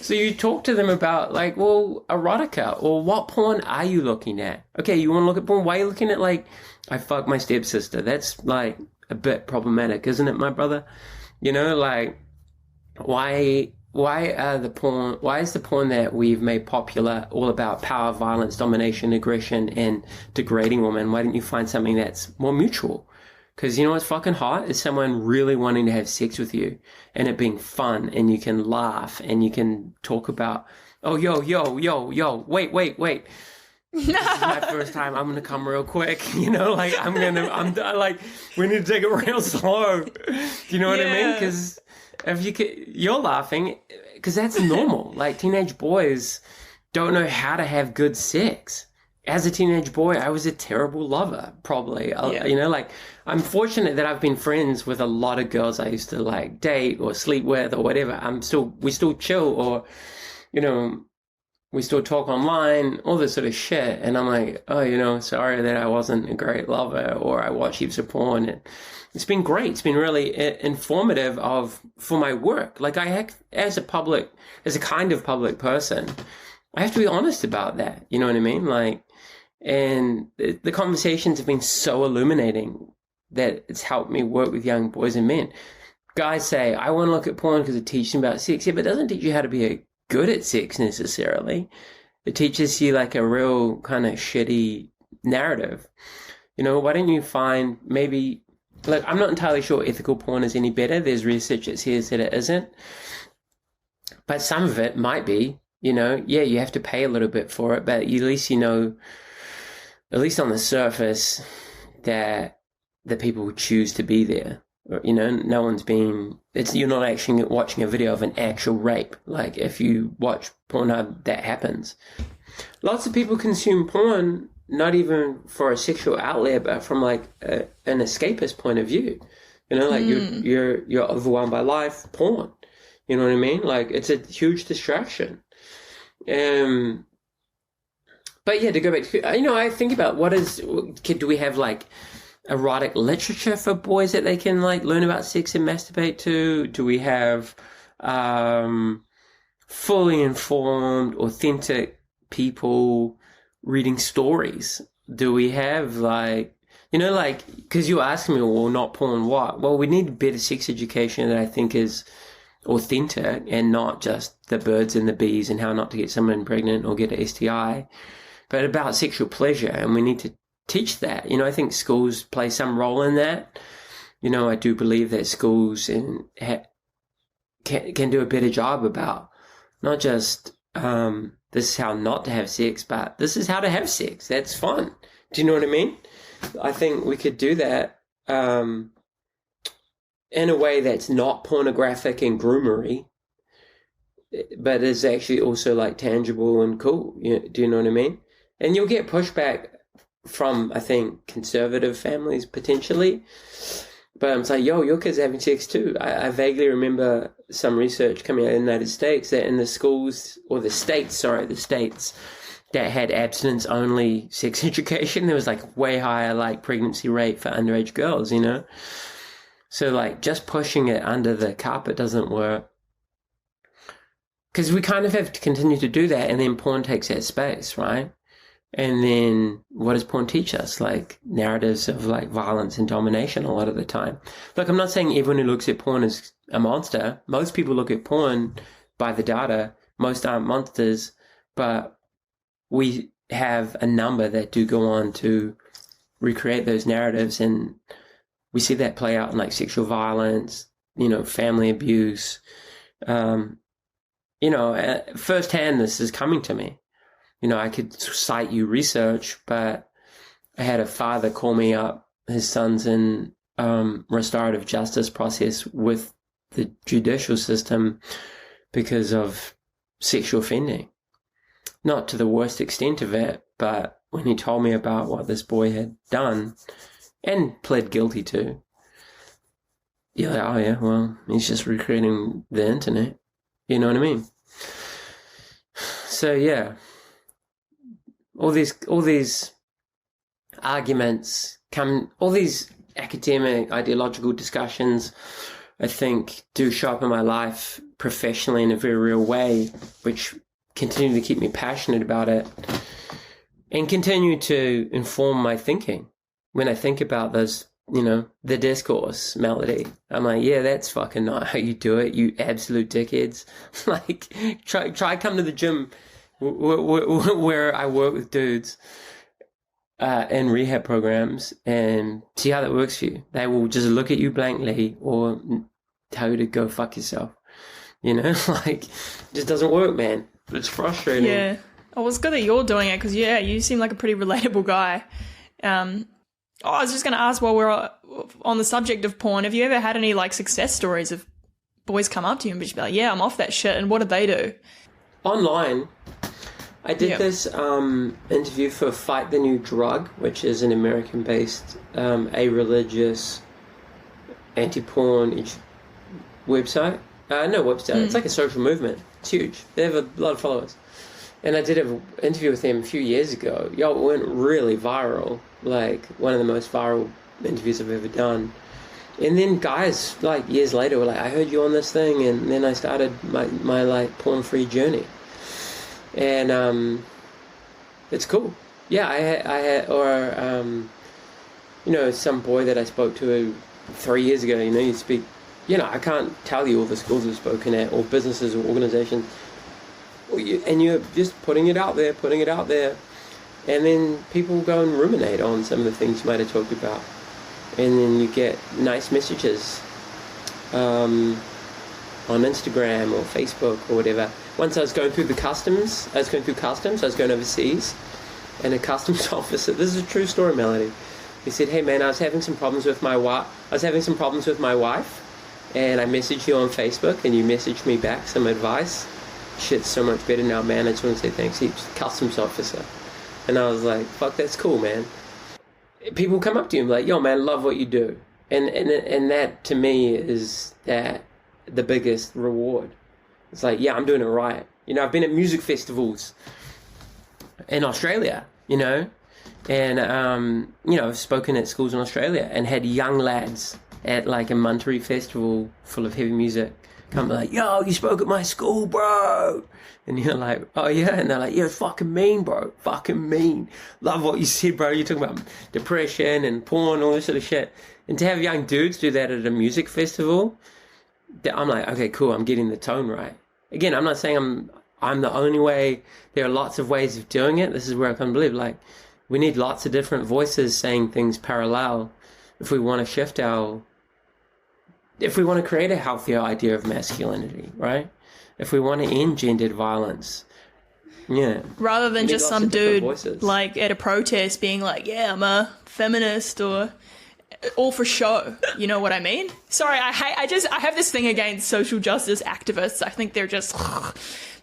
So you talk to them about like, well, erotica, or what porn are you looking at? Okay, you want to look at porn? Why are you looking at like, I fucked my stepsister? That's like a bit problematic, isn't it, my brother? Like, why is the porn that we've made popular all about power, violence, domination, aggression, and degrading women? Why didn't you find something that's more mutual? Because you know what's fucking hot is someone really wanting to have sex with you and it being fun, and you can laugh and you can talk about, oh, yo, wait. This is my first time. I'm going to come real quick. Like, like, we need to take it real slow. Do you know what I mean? Because if you're laughing because that's normal. Like, teenage boys don't know how to have good sex. As a teenage boy, I was a terrible lover, probably. Like, I'm fortunate that I've been friends with a lot of girls I used to like date or sleep with or whatever. We still chill, or, we still talk online, all this sort of shit. And I'm like, oh, sorry that I wasn't a great lover, or I watch heaps of porn. And it's been great. It's been really informative for my work. Like, I act as a kind of public person, I have to be honest about that. You know what I mean? Like, and the conversations have been so illuminating that it's helped me work with young boys and men. Guys say, I want to look at porn because it teaches them about sex. Yeah, but it doesn't teach you how to be good at sex necessarily. It teaches you like a real kind of shitty narrative. Why don't you find maybe, like, I'm not entirely sure ethical porn is any better. There's research that says that it isn't. But some of it might be, you have to pay a little bit for it, but at least at least on the surface, that the people choose to be there. No one's you're not actually watching a video of an actual rape. Like, if you watch Pornhub, that happens. Lots of people consume porn, not even for a sexual outlet, but from like an escapist point of view. You know, like you're overwhelmed by life, porn. You know what I mean? Like it's a huge distraction. But yeah, to go back to, you know, I think about do we have like erotic literature for boys that they can like learn about sex and masturbate to? Do we have fully informed, authentic people reading stories? Do we have like, you know, like, because you ask me, well, not porn, what? Well, we need better sex education that I think is authentic and not just the birds and the bees and how not to get someone pregnant or get an STI, but about sexual pleasure. And we need to teach that. You know, I think schools play some role in that. You know, I do believe that schools can do a better job about not just this is how not to have sex, but this is how to have sex. That's fun. Do you know what I mean? I think we could do that in a way that's not pornographic and groomery, but is actually also like tangible and cool. Do you know what I mean? And you'll get pushback from, I think, conservative families potentially. But I'm like, yo, your kids are having sex too. I vaguely remember some research coming out of the United States that in the schools, or the states that had abstinence-only sex education, there was like way higher like pregnancy rate for underage girls, you know? So like just pushing it under the carpet doesn't work. Because we kind of have to continue to do that, and then porn takes that space, right? And then what does porn teach us? Like narratives of like violence and domination a lot of the time. Look, I'm not saying everyone who looks at porn is a monster. Most people look at porn by the data. Most aren't monsters, but we have a number that do go on to recreate those narratives, and we see that play out in like sexual violence, you know, family abuse. You know, firsthand this is coming to me. You know, I could cite you research, but I had a father call me up. His son's in restorative justice process with the judicial system because of sexual offending. Not to the worst extent of it, but when he told me about what this boy had done and pled guilty to, you're like, oh yeah, well, he's just recreating the internet. You know what I mean? So yeah. All these arguments all these academic, ideological discussions, I think, do show up in my life professionally in a very real way, which continue to keep me passionate about it and continue to inform my thinking. When I think about those, you know, the discourse melody, I'm like, yeah, that's fucking not how you do it, you absolute dickheads. Like, try come to the gym where I work with dudes in rehab programs and see how that works for you. They will just look at you blankly or tell you to go fuck yourself. You know, like, it just doesn't work, man. It's frustrating. Yeah. Oh, it's good that you're doing it because, yeah, you seem like a pretty relatable guy. I was just going to ask, while we're on the subject of porn, have you ever had any, like, success stories of boys come up to you and just be like, yeah, I'm off that shit, and what did they do? Online, I did this interview for Fight the New Drug, which is an American-based, a-religious, anti-porn website. It's like a social movement. It's huge. They have a lot of followers. And I did an interview with them a few years ago. It went really viral, like one of the most viral interviews I've ever done. And then guys, like, years later were like, I heard you on this thing, and then I started my like, porn-free journey. And it's cool. Yeah, I had you know, some boy that I spoke to 3 years ago, you know, you speak, you know, I can't tell you all the schools I've spoken at, or businesses or organizations, and you're just putting it out there, and then people go and ruminate on some of the things you might have talked about, and then you get nice messages on Instagram or Facebook or whatever. Once I was going through customs, I was going overseas, and a customs officer, this is a true story, Melody, he said, hey man, I was having some problems with my wife, and I messaged you on Facebook, and you messaged me back some advice. Shit's so much better now, man. I just want to say thanks. He's a customs officer. And I was like, fuck, that's cool, man. People come up to you and be like, yo, man, love what you do. And that to me is that the biggest reward. It's like, yeah, I'm doing it right. You know, I've been at music festivals in Australia, you know, and, you know, I've spoken at schools in Australia and had young lads at like a Monterey festival full of heavy music come like, yo, you spoke at my school, bro. And you're like, oh yeah? And they're like, yeah, it's fucking mean, bro. Fucking mean. Love what you said, bro. You're talking about depression and porn, all this sort of shit. And to have young dudes do that at a music festival, I'm like, okay, cool, I'm getting the tone right. Again, I'm not saying I'm the only way. There are lots of ways of doing it. This is where I come to believe, like, we need lots of different voices saying things parallel if we want to shift if we want to create a healthier idea of masculinity, right? If we want to end gendered violence. Yeah. Rather than just some dude voices. like at a protest being like, yeah, I'm a feminist, or all for show. You know what I mean? Sorry, I have this thing against social justice activists. I think they're just,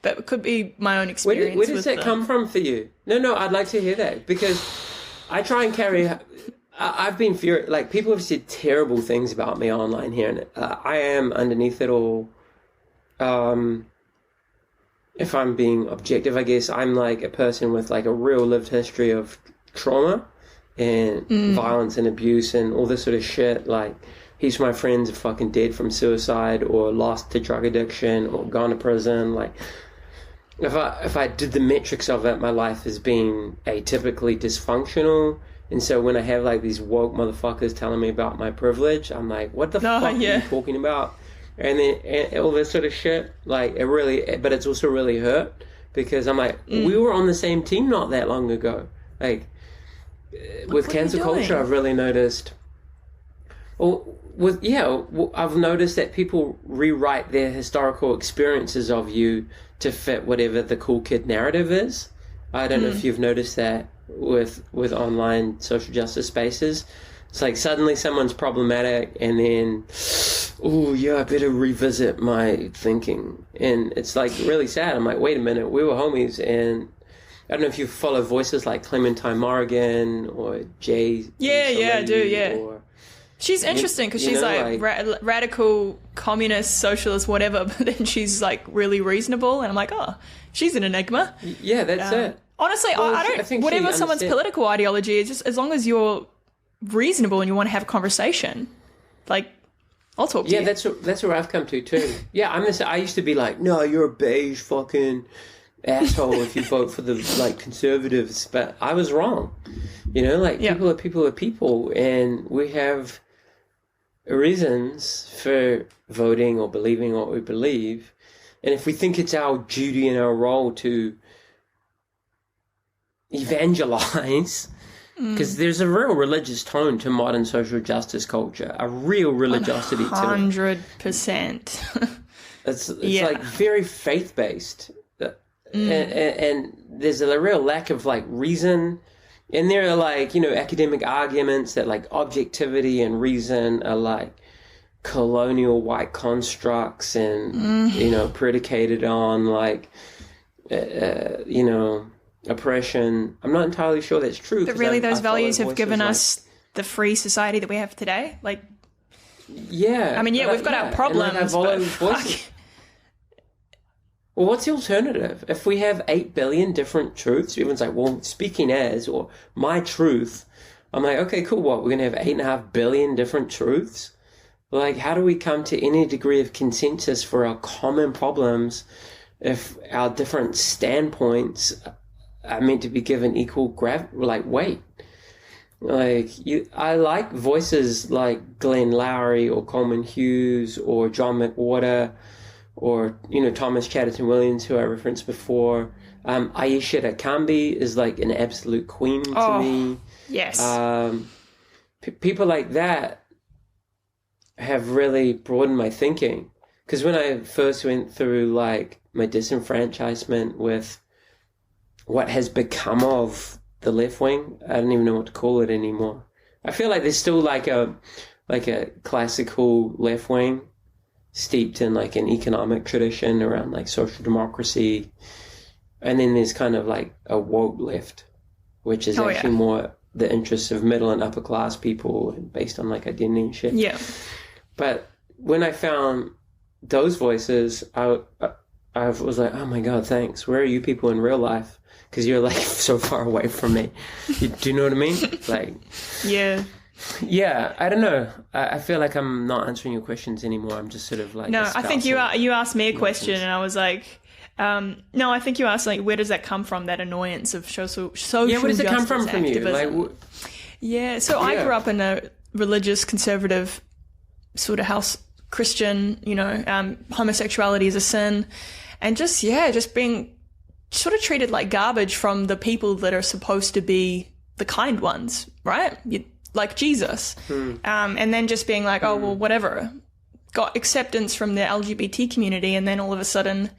but it could be my own experience. Where does that come from for you? No, I'd like to hear that, because I try and carry, I've been furious, like people have said terrible things about me online here, and I am underneath it all. If I'm being objective, I guess I'm like a person with like a real lived history of trauma and violence and abuse and all this sort of shit. Like, heaps of my friends are fucking dead from suicide or lost to drug addiction or gone to prison. Like, if I did the metrics of it, my life has been atypically dysfunctional. And so when I have like these woke motherfuckers telling me about my privilege, I'm like, what the fuck are you talking about? And then all this sort of shit, like, it really, but it's also really hurt, because I'm like, we were on the same team not that long ago. Like, with cancel culture, I've really noticed, I've noticed that people rewrite their historical experiences of you to fit whatever the cool kid narrative is. I don't know if you've noticed that with online social justice spaces. It's like suddenly someone's problematic, and then, oh yeah, I better revisit my thinking. And it's like really sad. I'm like, wait a minute, we were homies. And I don't know if you follow voices like Clementine Morrigan or Jay. Yeah, I do, yeah. She's interesting because she's like radical, communist, socialist, whatever, but then she's like really reasonable. And I'm like, oh, she's an enigma. Yeah, that's it. Honestly, well, I don't, whatever someone's political ideology is, just as long as you're reasonable and you want to have a conversation, like, I'll talk to you. Yeah, that's where I've come to too. Yeah, I usute to be like, no, you're a beige fucking asshole if you vote for the like conservatives, but I was wrong. You know, like, people are people, and we have reasons for voting or believing what we believe. And if we think it's our duty and our role to evangelize, because there's a real religious tone to modern social justice culture, a real religiosity 100%. It's like very faith-based. And there's a real lack of like reason. And there are like, you know, academic arguments that like objectivity and reason are like colonial white constructs and, you know, predicated on like, you know, oppression. I'm not entirely sure that's true. But really those values have given us the free society that we have today? Like, yeah. I mean, yeah, we've got our problems, but well, what's the alternative? If we have 8 billion different truths, everyone's like, well, speaking as, or my truth, I'm like, okay, cool, what? We're going to have 8.5 billion different truths? Like, how do we come to any degree of consensus for our common problems if our different standpoints are meant to be given equal weight? Like, I like voices like Glenn Lowry or Coleman Hughes or John McWhorter, or, you know, Thomas Chatterton Williams, who I referenced before. Aisha Akambi is like an absolute queen to me. Yes. People like that have really broadened my thinking. Because when I first went through like my disenfranchisement with what has become of the left wing, I don't even know what to call it anymore. I feel like there's still like a classical left wing steeped in like an economic tradition around like social democracy, and then there's kind of like a woke left, which is more the interests of middle and upper class people based on like identity and shit. Yeah. But when I found those voices, I was like, oh my God, thanks. Where are you people in real life? Because you're like so far away from me. Do you know what I mean? Like, yeah, I don't know. I feel like I'm not answering your questions anymore. I'm just sort of like, no, I think you asked me a question and I was like, no, I think you asked like, where does that come from? That annoyance of social yeah, where does it come from activism? you? Like, yeah, so I grew up in a religious, conservative sort of house, Christian, you know, homosexuality is a sin, and just being sort of treated like garbage from the people that are supposed to be the kind ones, right? Like Jesus. And then just being like, oh, well, whatever. Got acceptance from the LGBT community, and then all of a sudden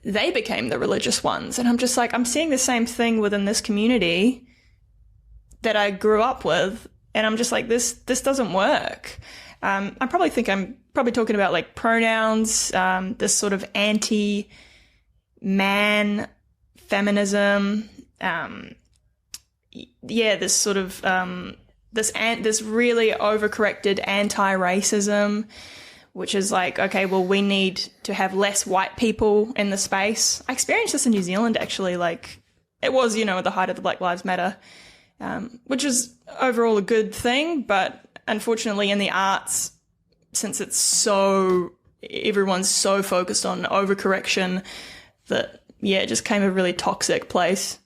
they became the religious ones. And I'm just like, I'm seeing the same thing within this community that I grew up with, and I'm just like, this doesn't work. I probably think I'm probably talking about like pronouns, this sort of anti-man feminism, this sort of this really overcorrected anti-racism, which is like, okay, well, we need to have less white people in the space. I experienced this in New Zealand, actually. Like, it was, you know, at the height of the Black Lives Matter, which is overall a good thing, but unfortunately in the arts, since it's so, everyone's so focused on overcorrection, that, it just came a really toxic place.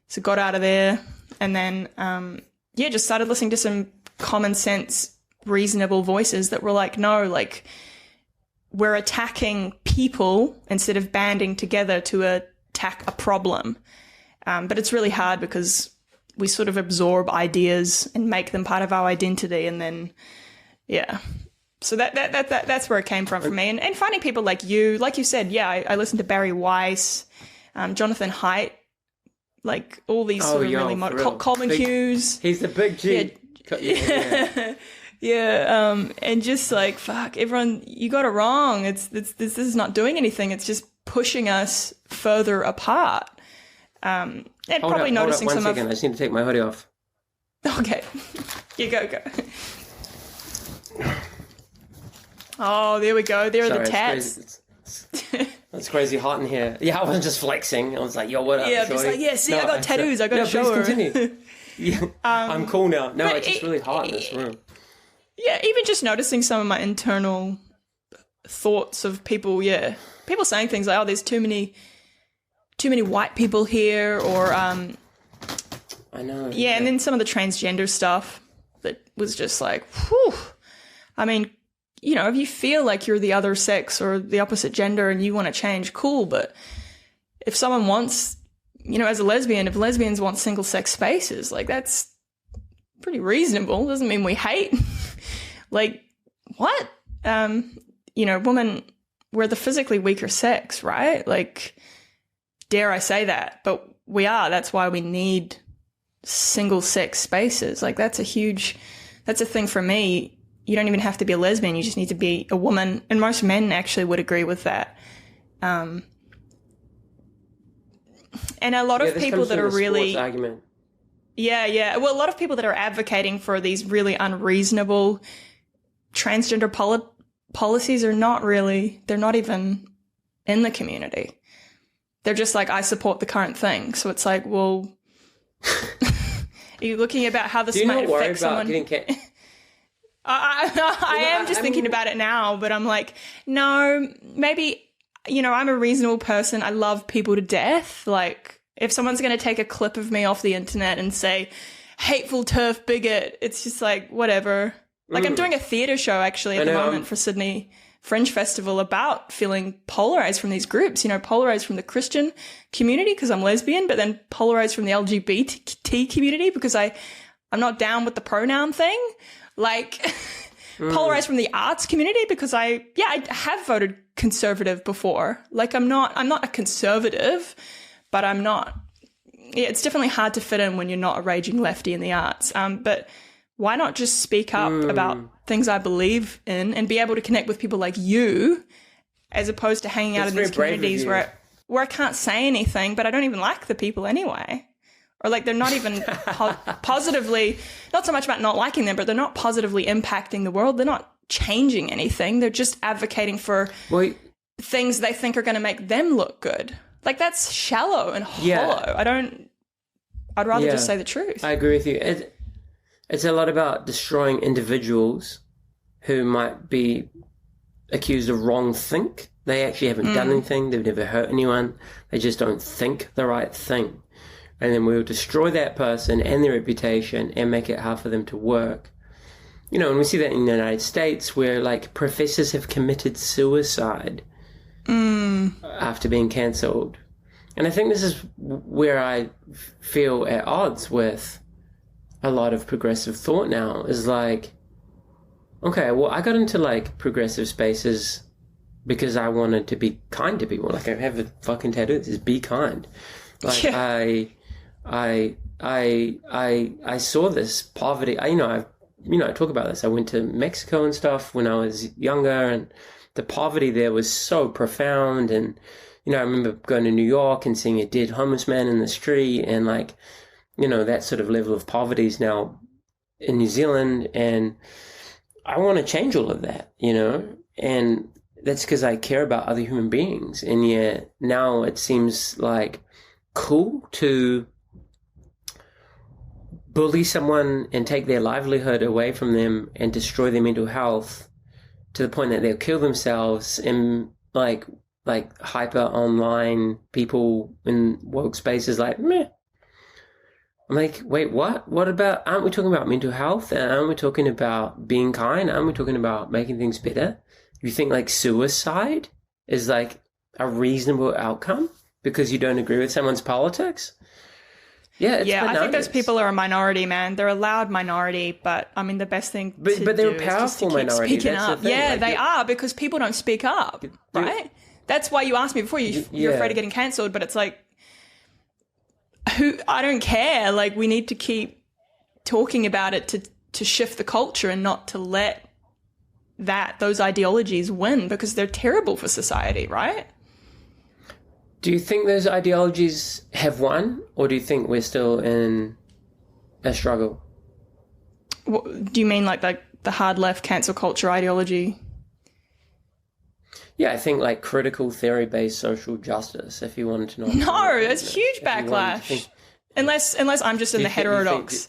So got out of there, and then, just started listening to some common sense, reasonable voices that were like, no, like, we're attacking people instead of banding together to attack a problem. But it's really hard because we sort of absorb ideas and make them part of our identity, and then, So that's where it came from for me. And finding people like you said, I listened to Barry Weiss, Jonathan Haidt, like all these sort of really modern, Coleman Hughes. He's the big G. And just like, fuck, everyone, you got it wrong. This is not doing anything. It's just pushing us further apart. And probably noticing some of... I just need to take my hoodie off. Okay. Go. Oh, there we go. There are the tats. It's crazy hot in here. Yeah, I wasn't just flexing. I was like, yo, what up? Yeah, I'm just like, see, I got tattoos. I got to show her. Continue. I'm cool now. No, it's just really hot in this room. Yeah, even just noticing some of my internal thoughts of people, people saying things like, oh, there's too many white people here, or I know. Yeah, and then some of the transgender stuff that was just like, whew. I mean, you know, if you feel like you're the other sex or the opposite gender and you want to change, cool, but if someone wants, you know, as a lesbian, if lesbians want single sex spaces, like, that's pretty reasonable. Doesn't mean we hate. Like, what? You know, women, we're the physically weaker sex, right? Like, dare I say that? But we are. That's why we need single sex spaces. Like, that's a thing for me. You don't even have to be a lesbian. You just need to be a woman. And most men actually would agree with that. And a lot of people that are really... argument. Yeah. Well, a lot of people that are advocating for these really unreasonable transgender policies are not really... They're not even in the community. They're just like, I support the current thing. So it's like, well... are you looking about how this might affect someone? I am just thinking about it now, but I'm like, no, maybe, you know, I'm a reasonable person. I love people to death. Like, if someone's going to take a clip of me off the internet and say, hateful turf bigot, it's just like, whatever. Like, I'm doing a theatre show, actually, at the moment for Sydney Fringe Festival about feeling polarised from these groups, you know, polarised from the Christian community because I'm lesbian, but then polarised from the LGBT community because I'm not down with the pronoun thing. Like, polarized from the arts community because I have voted conservative before. Like, I'm not a conservative, but I'm not. Yeah, it's definitely hard to fit in when you're not a raging lefty in the arts. But why not just speak up about things I believe in and be able to connect with people like you, as opposed to hanging out in these communities where I can't say anything, but I don't even like the people anyway. or like they're not even positively, not so much about not liking them, but they're not positively impacting the world. They're not changing anything. They're just advocating for things they think are going to make them look good. Like, that's shallow and hollow. I'd rather just say the truth. I agree with you. It's a lot about destroying individuals who might be accused of wrong think. They actually haven't done anything. They've never hurt anyone. They just don't think the right thing. And then we'll destroy that person and their reputation and make it hard for them to work. You know, and we see that in the United States where, like, professors have committed suicide after being cancelled. And I think this is where I feel at odds with a lot of progressive thought now, is like, okay, well, I got into, like, progressive spaces because I wanted to be kind to people. Like, I have a fucking tattoo that says "Be kind." Like, I saw this poverty. I talk about this. I went to Mexico and stuff when I was younger, and the poverty there was so profound. And, you know, I remember going to New York and seeing a dead homeless man in the street, and, like, you know, that sort of level of poverty is now in New Zealand. And I want to change all of that, you know, and that's because I care about other human beings. And yet now it seems like cool to bully someone and take their livelihood away from them and destroy their mental health to the point that they'll kill themselves. And like hyper online people in woke spaces, like, meh. I'm like, wait, what? What about, aren't we talking about mental health? And aren't we talking about being kind? Aren't we talking about making things better? You think, like, suicide is, like, a reasonable outcome because you don't agree with someone's politics? Yeah, it's bananas. I think those people are a minority, man. They're a loud minority, but I mean, the best thing but they're a powerful minority. Speaking up. The yeah, like, they are, because people don't speak up, right? That's why you asked me before. You're afraid of getting cancelled, but it's like, I don't care. Like, we need to keep talking about it to shift the culture and not to let those ideologies win, because they're terrible for society, right? Do you think those ideologies have won, or do you think we're still in a struggle? What, do you mean like the hard left cancel culture ideology? Yeah, I think like critical theory-based social justice, if you wanted to know. No, that's huge backlash. Unless I'm just in the heterodox.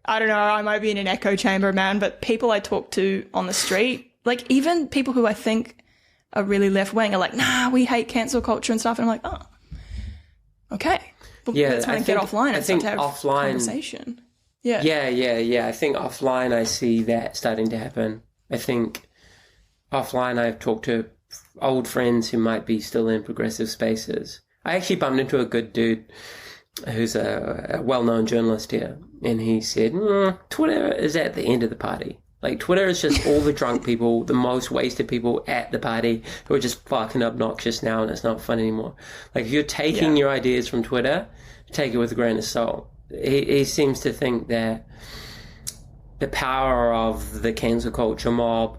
I don't know, I might be in an echo chamber, man, but people I talk to on the street, like even people who I think are really left-wing are like, nah, we hate cancel culture and stuff. And I'm like, oh, okay. Well, let's get offline and start to have a conversation. Yeah. I think offline I see that starting to happen. I think offline I've talked to old friends who might be still in progressive spaces. I actually bumped into a good dude who's a well-known journalist here, and he said, Twitter is at the end of the party. Like, Twitter is just all the drunk people, the most wasted people at the party who are just fucking obnoxious now, and it's not fun anymore. Like, if you're taking your ideas from Twitter, take it with a grain of salt. He seems to think that the power of the cancel culture mob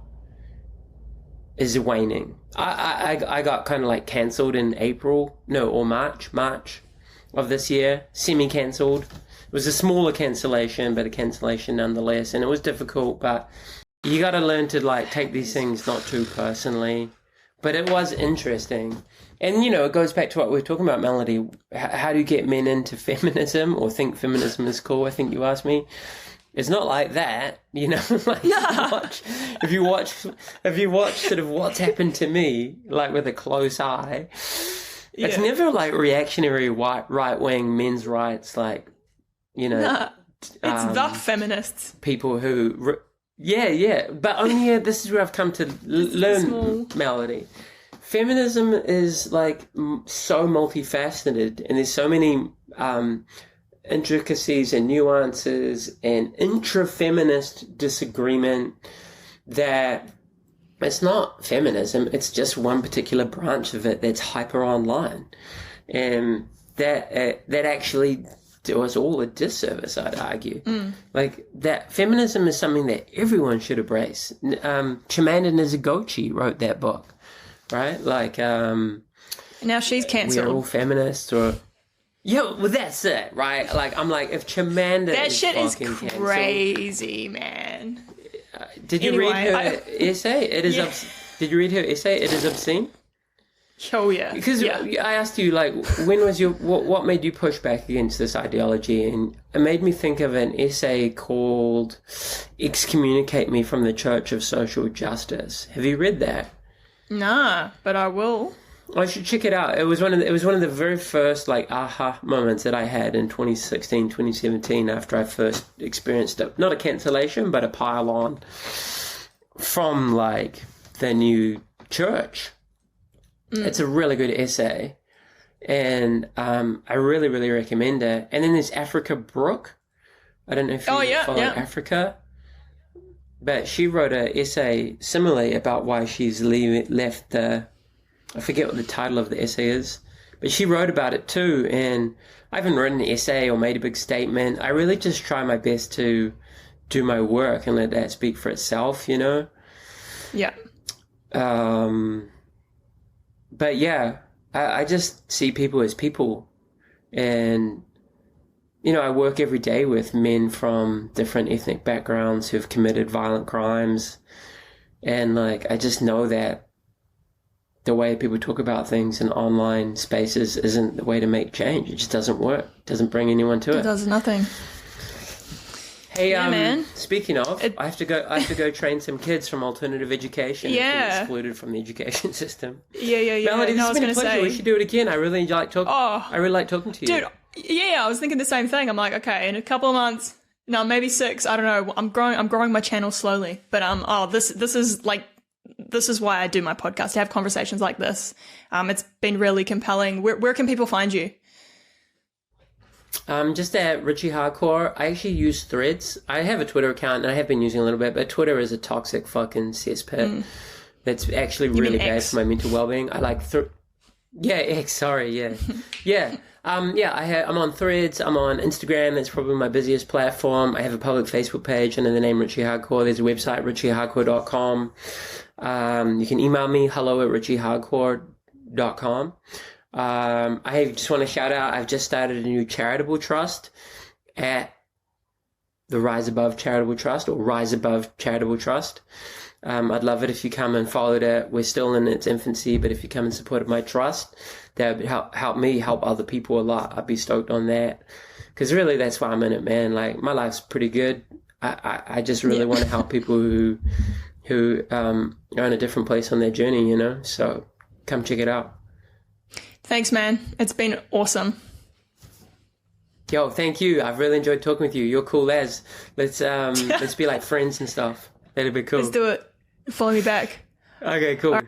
is waning. I got kind of like cancelled in March of this year, semi-cancelled. It was a smaller cancellation, but a cancellation nonetheless, and it was difficult, but you got to learn to like take these things not too personally. But it was interesting. And, you know, it goes back to what we were talking about, Melody. How do you get men into feminism or think feminism is cool? I think you asked me. It's not like that, you know. Like, if you watch sort of What's Happened to Me, like with a close eye, it's never like reactionary right wing men's rights, like, you know. It's the feminists. People who, but only this is where I've come to learn, Melody. Feminism is like so multifaceted, and there's so many intricacies and nuances and intra-feminist disagreement that it's not feminism, it's just one particular branch of it that's hyper online, and that actually do us all a disservice, I'd argue. Like, that feminism is something that everyone should embrace. Chimamanda Ngozi wrote that book, right? Like, now she's cancelled. We're all feminists, or Yeah, well, that's it, right? Like, I'm like, if Chimanda That shit is fucking crazy, man. Did you read her essay? It is. Yeah. Did you read her essay? It is obscene. Oh yeah. Because I asked you, like, when was what made you push back against this ideology? And it made me think of an essay called "Excommunicate Me from the Church of Social Justice." Have you read that? Nah, but I will. I should check it out. It was one of the very first like aha moments that I had in 2016, 2017 after I first experienced not a cancellation, but a pile on from like the new church. It's a really good essay, and I really, really recommend it. And then there's Africa Brooke. I don't know if you follow Africa, but she wrote an essay similarly about why she's left the... I forget what the title of the essay is, but she wrote about it too. And I haven't written an essay or made a big statement. I really just try my best to do my work and let that speak for itself, you know? Yeah. But yeah, I just see people as people. And, you know, I work every day with men from different ethnic backgrounds who've committed violent crimes. And, like, I just know that the way people talk about things in online spaces isn't the way to make change. It just doesn't work. It doesn't bring anyone to it. It does nothing. Hey, man. Speaking of, I have to go train some kids from alternative education. Yeah. Excluded from the education system. Yeah. Melody, this I has was been a pleasure. say, we should do it again. I really like talking. I really like talking to you, dude. Yeah, I was thinking the same thing. I'm like, okay, in a couple of months, no, maybe 6. I don't know. I'm growing my channel slowly, but this is why I do my podcast, to have conversations like this. It's been really compelling. Where can people find you? Just at Richie Hardcore. I actually use Threads. I have a Twitter account and I have been using a little bit, but Twitter is a toxic fucking cesspit. That's actually really bad for my mental well-being. I like X, sorry, yeah. Yeah. I'm on Threads, I'm on Instagram, that's probably my busiest platform. I have a public Facebook page under the name Richie Hardcore. There's a website, richiehardcore.com. You can email me, hello@richiehardcore.com. I just want to shout out, I've just started a new charitable trust at the Rise Above Charitable Trust, or Rise Above Charitable Trust. I'd love it if you come and followed it. We're still in its infancy, but if you come and supported my trust, that would help me help other people a lot. I'd be stoked on that, because really that's why I'm in it, man. Like, my life's pretty good. I just really want to help people who are in a different place on their journey, you know? So come check it out. Thanks, man. It's been awesome. Yo, thank you. I've really enjoyed talking with you. You're cool as. Let's be like friends and stuff. That'd be cool. Let's do it. Follow me back. Okay, cool.